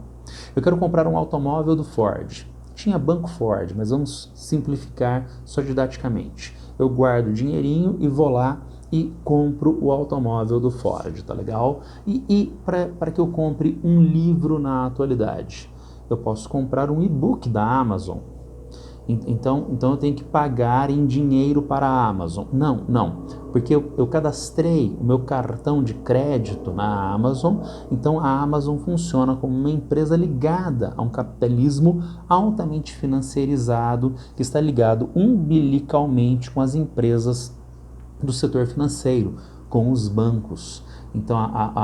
Eu quero comprar um automóvel do Ford. Tinha Banco Ford, mas vamos simplificar só didaticamente. Eu guardo o dinheirinho e vou lá e compro o automóvel do Ford, tá legal? E para que eu compre um livro na atualidade, eu posso comprar um e-book da Amazon. Então eu tenho que pagar em dinheiro para a Amazon. Não, porque eu cadastrei o meu cartão de crédito na Amazon, então a Amazon funciona como uma empresa ligada a um capitalismo altamente financeirizado, que está ligado umbilicalmente com as empresas do setor financeiro, com os bancos. Então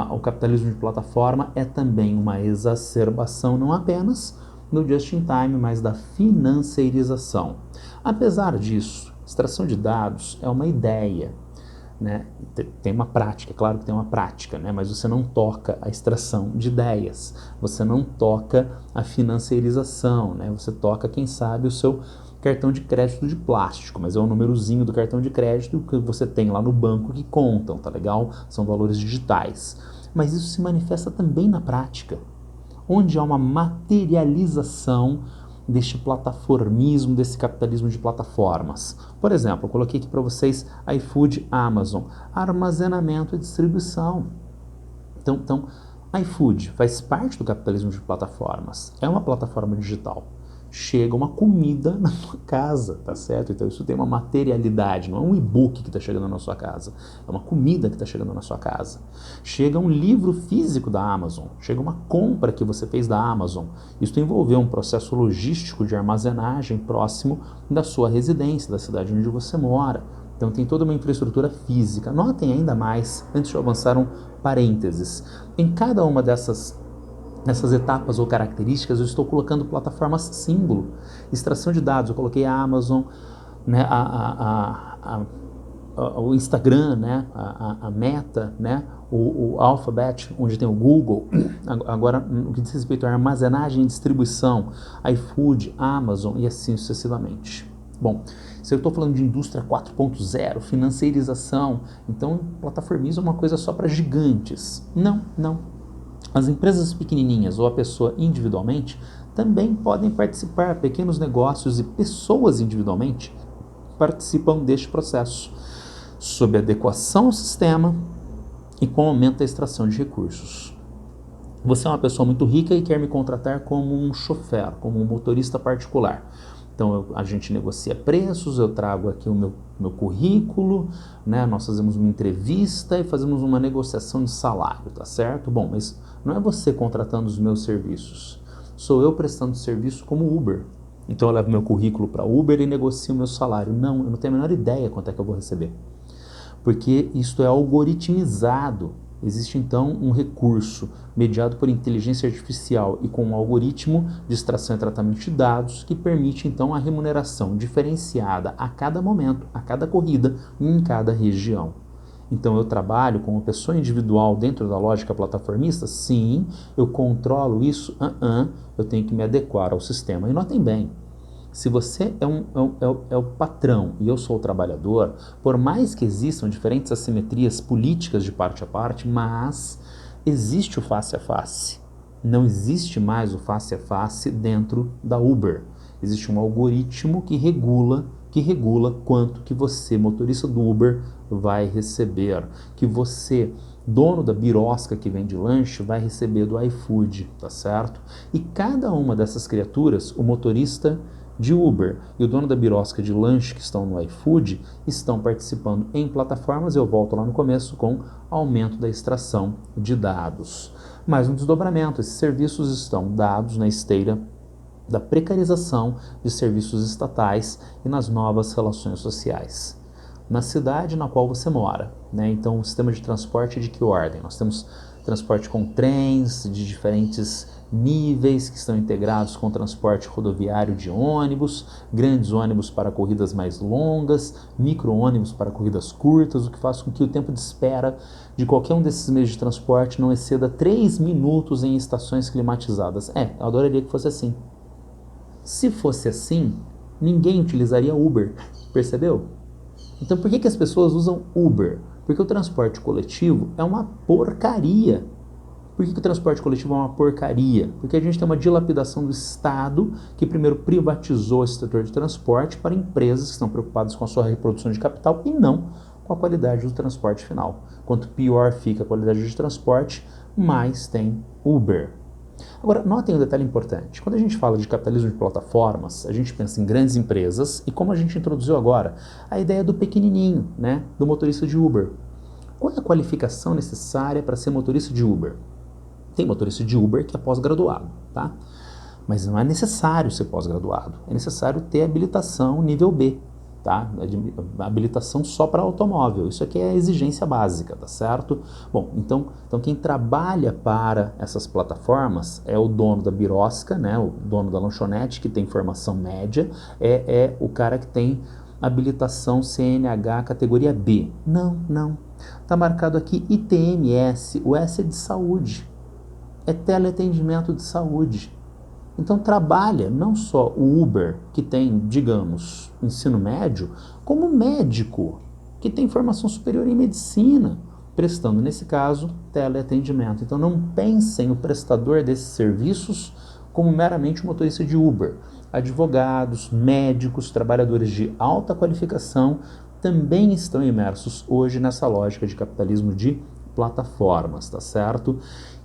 o capitalismo de plataforma é também uma exacerbação, não apenas no just-in-time, mas da financeirização. Apesar disso, extração de dados é uma ideia, né? Tem uma prática, claro que tem uma prática, né? Mas você não toca a extração de ideias, você não toca a financeirização, né? Você toca, quem sabe, o seu cartão de crédito de plástico, mas é o númerozinho do cartão de crédito que você tem lá no banco que contam, tá legal? São valores digitais. Mas isso se manifesta também na prática, onde há uma materialização deste plataformismo, desse capitalismo de plataformas. Por exemplo, eu coloquei aqui para vocês iFood, Amazon, armazenamento e distribuição. Então, iFood faz parte do capitalismo de plataformas, é uma plataforma digital. Chega uma comida na sua casa, tá certo? Então isso tem uma materialidade, não é um e-book que está chegando na sua casa, é uma comida que está chegando na sua casa. Chega um livro físico da Amazon, chega uma compra que você fez da Amazon. Isso envolveu um processo logístico de armazenagem próximo da sua residência, da cidade onde você mora. Então tem toda uma infraestrutura física. Notem ainda mais, antes de eu avançar um parênteses, em cada uma dessas etapas ou características, eu estou colocando plataformas símbolo. Extração de dados, eu coloquei a Amazon, né, o Instagram, né, a Meta, né, o Alphabet, onde tem o Google. Agora, no que diz respeito à armazenagem e distribuição, iFood, Amazon e assim sucessivamente. Bom, se eu estou falando de indústria 4.0, financeirização, então plataformismo é uma coisa só para gigantes. Não. As empresas pequenininhas ou a pessoa individualmente também podem participar, pequenos negócios e pessoas individualmente participam deste processo, sob adequação ao sistema e com aumento da extração de recursos. Você é uma pessoa muito rica e quer me contratar como um chofer, como um motorista particular. Então a gente negocia preços, eu trago aqui o meu currículo, né? Nós fazemos uma entrevista e fazemos uma negociação de salário, tá certo? Bom, mas não é você contratando os meus serviços, sou eu prestando serviço como Uber. Então eu levo meu currículo para Uber e negocio o meu salário. Não, eu não tenho a menor ideia quanto é que eu vou receber, porque isto é algoritmizado. Existe então um recurso mediado por inteligência artificial e com um algoritmo de extração e tratamento de dados que permite então a remuneração diferenciada a cada momento, a cada corrida e em cada região. Então eu trabalho como pessoa individual dentro da lógica plataformista? Sim, eu controlo isso? Eu tenho que me adequar ao sistema. E notem bem, se você é o patrão e eu sou o trabalhador, por mais que existam diferentes assimetrias políticas de parte a parte, mas existe o face a face. Não existe mais o face a face dentro da Uber. Existe um algoritmo que regula quanto que você, motorista do Uber, vai receber, que você, dono da birosca que vende lanche, vai receber do iFood, tá certo? E cada uma dessas criaturas, o motorista de Uber e o dono da birosca de lanche que estão no iFood, estão participando em plataformas, eu volto lá no começo, com aumento da extração de dados. Mais um desdobramento, esses serviços estão dados na esteira da precarização de serviços estatais e nas novas relações sociais. Na cidade na qual você mora, né? Então o sistema de transporte é de que ordem? Nós temos transporte com trens de diferentes níveis que estão integrados com transporte rodoviário de ônibus, grandes ônibus para corridas mais longas, micro-ônibus para corridas curtas, o que faz com que o tempo de espera de qualquer um desses meios de transporte não exceda 3 minutos em estações climatizadas. Eu adoraria que fosse assim. Se fosse assim, ninguém utilizaria Uber, percebeu? Então por que as pessoas usam Uber? Porque o transporte coletivo é uma porcaria. Por que o transporte coletivo é uma porcaria? Porque a gente tem uma dilapidação do Estado que primeiro privatizou esse setor de transporte para empresas que estão preocupadas com a sua reprodução de capital e não com a qualidade do transporte final. Quanto pior fica a qualidade de transporte, mais tem Uber. Agora, notem um detalhe importante. Quando a gente fala de capitalismo de plataformas, a gente pensa em grandes empresas e, como a gente introduziu agora, a ideia do pequenininho, né, do motorista de Uber. Qual é a qualificação necessária para ser motorista de Uber? Tem motorista de Uber que é pós-graduado, tá? Mas não é necessário ser pós-graduado. É necessário ter habilitação nível B, tá? Habilitação só para automóvel. Isso aqui é a exigência básica, tá certo? Bom, então quem trabalha para essas plataformas é o dono da birosca, né? O dono da lanchonete que tem formação média, é o cara que tem habilitação CNH categoria B. Não. Tá marcado aqui ITMS. O S é de saúde. É teleatendimento de saúde. Então trabalha não só o Uber, que tem, digamos, ensino médio, como o médico, que tem formação superior em medicina, prestando, nesse caso, teleatendimento. Então não pensem o prestador desses serviços como meramente um motorista de Uber. Advogados, médicos, trabalhadores de alta qualificação também estão imersos hoje nessa lógica de capitalismo de plataformas, tá certo?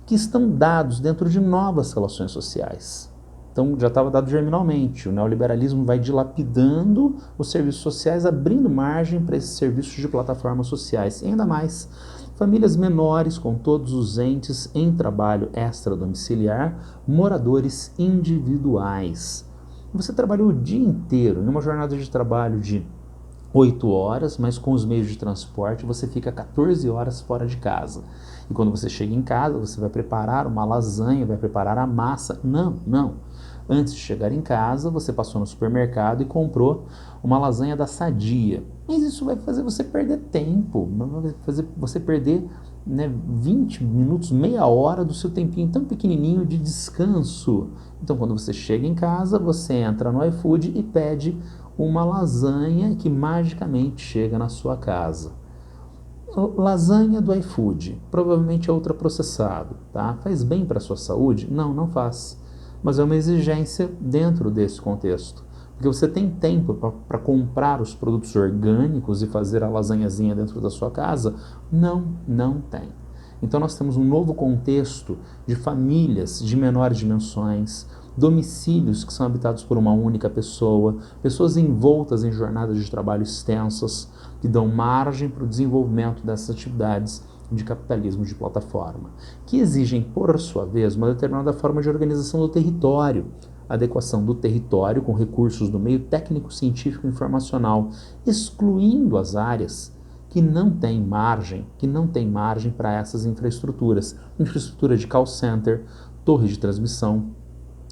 Que estão dados dentro de novas relações sociais. Então já estava dado germinalmente, o neoliberalismo vai dilapidando os serviços sociais, abrindo margem para esses serviços de plataformas sociais. E ainda mais, famílias menores com todos os entes em trabalho extradomiciliar, moradores individuais. Você trabalhou o dia inteiro em uma jornada de trabalho de 8 horas, mas com os meios de transporte você fica 14 horas fora de casa. E quando você chega em casa, você vai preparar uma lasanha, vai preparar a massa. Não. Antes de chegar em casa, você passou no supermercado e comprou uma lasanha da Sadia. Mas isso vai fazer você perder tempo, vai fazer você perder 20 minutos, meia hora do seu tempinho tão pequenininho de descanso. Então, quando você chega em casa, você entra no iFood e pede uma lasanha que magicamente chega na sua casa. Lasanha do iFood, provavelmente é ultraprocessado, tá? Faz bem para a sua saúde? Não faz. Mas é uma exigência dentro desse contexto. Porque você tem tempo para comprar os produtos orgânicos e fazer a lasanhazinha dentro da sua casa? Não tem. Então nós temos um novo contexto de famílias de menores dimensões, domicílios que são habitados por uma única pessoa, pessoas envoltas em jornadas de trabalho extensas, que dão margem para o desenvolvimento dessas atividades de capitalismo de plataforma, que exigem, por sua vez, uma determinada forma de organização do território, adequação do território com recursos do meio técnico, científico e informacional, excluindo as áreas que não tem margem para essas infraestruturas. Infraestrutura de call center, torre de transmissão.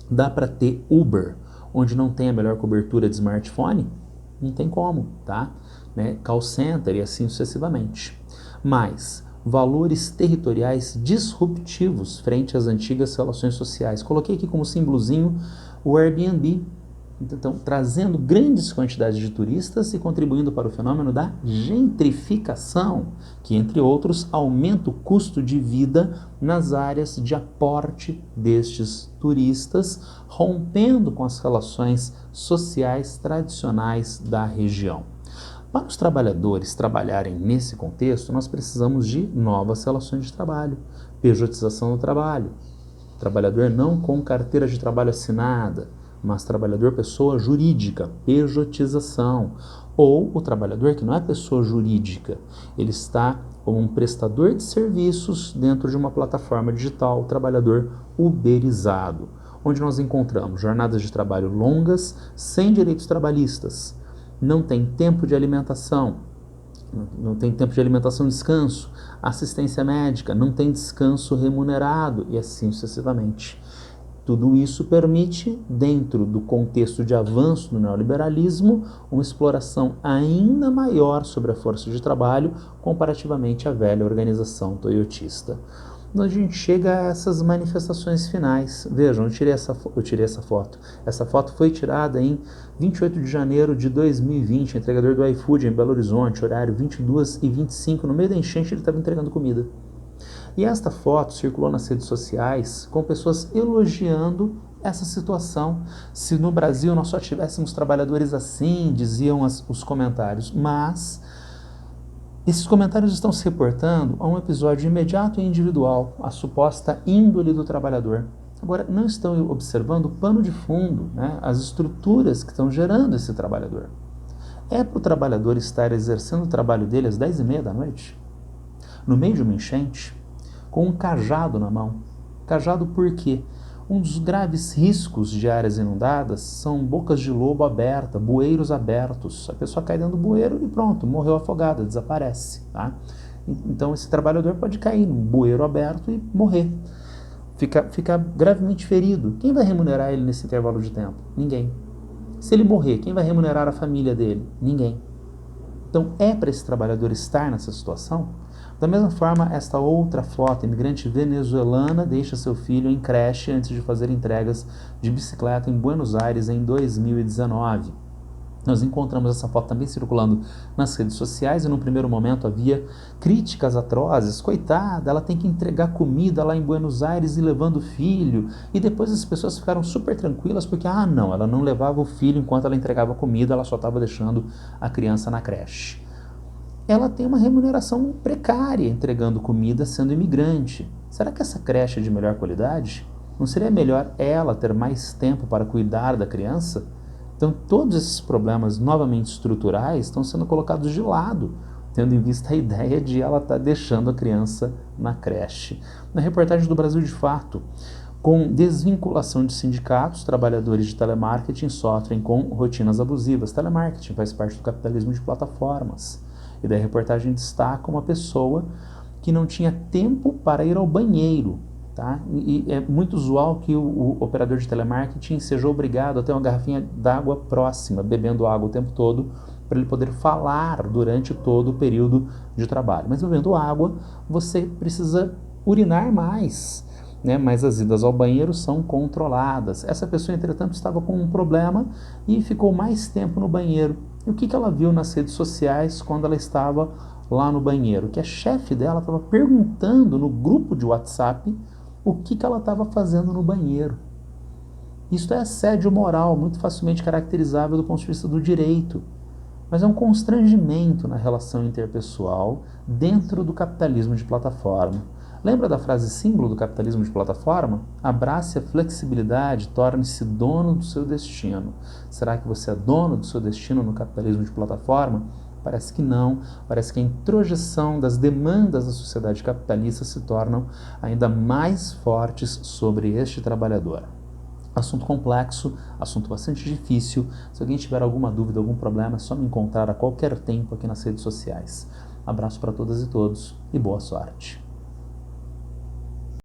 Dá para ter Uber, onde não tem a melhor cobertura de smartphone? Não tem como, tá? Né? Call center e assim sucessivamente. Mas valores territoriais disruptivos frente às antigas relações sociais. Coloquei aqui como símbolozinho o Airbnb. Então, trazendo grandes quantidades de turistas e contribuindo para o fenômeno da gentrificação, que, entre outros, aumenta o custo de vida nas áreas de aporte destes turistas, rompendo com as relações sociais tradicionais da região. Para os trabalhadores trabalharem nesse contexto, nós precisamos de novas relações de trabalho, pejotização do trabalho, trabalhador não com carteira de trabalho assinada, mas trabalhador pessoa jurídica, pejotização, ou o trabalhador que não é pessoa jurídica, ele está como um prestador de serviços dentro de uma plataforma digital, trabalhador uberizado, onde nós encontramos jornadas de trabalho longas, sem direitos trabalhistas, não tem tempo de alimentação, não tem tempo de alimentação e descanso, assistência médica, não tem descanso remunerado e assim sucessivamente. Tudo isso permite, dentro do contexto de avanço do neoliberalismo, uma exploração ainda maior sobre a força de trabalho comparativamente à velha organização toyotista. Quando a gente chega a essas manifestações finais, vejam, eu tirei essa foto. Essa foto foi tirada em 28 de janeiro de 2020, entregador do iFood em Belo Horizonte, horário 22h25, no meio da enchente ele estava entregando comida. E esta foto circulou nas redes sociais com pessoas elogiando essa situação. Se no Brasil nós só tivéssemos trabalhadores assim, diziam os comentários, mas esses comentários estão se reportando a um episódio imediato e individual, a suposta índole do trabalhador. Agora, não estão observando o pano de fundo, né, as estruturas que estão gerando esse trabalhador. É para o trabalhador estar exercendo o trabalho dele às 10h30 da noite, no meio de uma enchente, com um cajado na mão. Cajado por quê? Um dos graves riscos de áreas inundadas são bocas de lobo abertas, bueiros abertos. A pessoa cai dentro do bueiro e pronto, morreu afogada, desaparece. Tá? Então esse trabalhador pode cair num bueiro aberto e morrer. Fica gravemente ferido. Quem vai remunerar ele nesse intervalo de tempo? Ninguém. Se ele morrer, quem vai remunerar a família dele? Ninguém. Então é para esse trabalhador estar nessa situação? Da mesma forma, esta outra foto, imigrante venezuelana deixa seu filho em creche antes de fazer entregas de bicicleta em Buenos Aires em 2019. Nós encontramos essa foto também circulando nas redes sociais e num primeiro momento havia críticas atrozes. Coitada, ela tem que entregar comida lá em Buenos Aires e levando o filho. E depois as pessoas ficaram super tranquilas porque, não, ela não levava o filho enquanto ela entregava comida, ela só estava deixando a criança na creche. Ela tem uma remuneração precária entregando comida sendo imigrante. Será que essa creche é de melhor qualidade? Não seria melhor ela ter mais tempo para cuidar da criança? Então, todos esses problemas novamente estruturais estão sendo colocados de lado, tendo em vista a ideia de ela estar deixando a criança na creche. Na reportagem do Brasil de Fato, com desvinculação de sindicatos, trabalhadores de telemarketing sofrem com rotinas abusivas. Telemarketing faz parte do capitalismo de plataformas. E daí a reportagem destaca uma pessoa que não tinha tempo para ir ao banheiro. Tá? E é muito usual que o operador de telemarketing seja obrigado a ter uma garrafinha d'água próxima, bebendo água o tempo todo, para ele poder falar durante todo o período de trabalho. Mas bebendo água, você precisa urinar mais, né? Mas as idas ao banheiro são controladas. Essa pessoa, entretanto, estava com um problema e ficou mais tempo no banheiro. E o que ela viu nas redes sociais quando ela estava lá no banheiro? Que a chefe dela estava perguntando no grupo de WhatsApp o que ela estava fazendo no banheiro. Isso é assédio moral, muito facilmente caracterizável do ponto de vista do direito. Mas é um constrangimento na relação interpessoal dentro do capitalismo de plataforma. Lembra da frase símbolo do capitalismo de plataforma? Abrace a flexibilidade, torne-se dono do seu destino. Será que você é dono do seu destino no capitalismo de plataforma? Parece que não. Parece que a introjeção das demandas da sociedade capitalista se tornam ainda mais fortes sobre este trabalhador. Assunto complexo, assunto bastante difícil. Se alguém tiver alguma dúvida, algum problema, é só me encontrar a qualquer tempo aqui nas redes sociais. Abraço para todas e todos e boa sorte.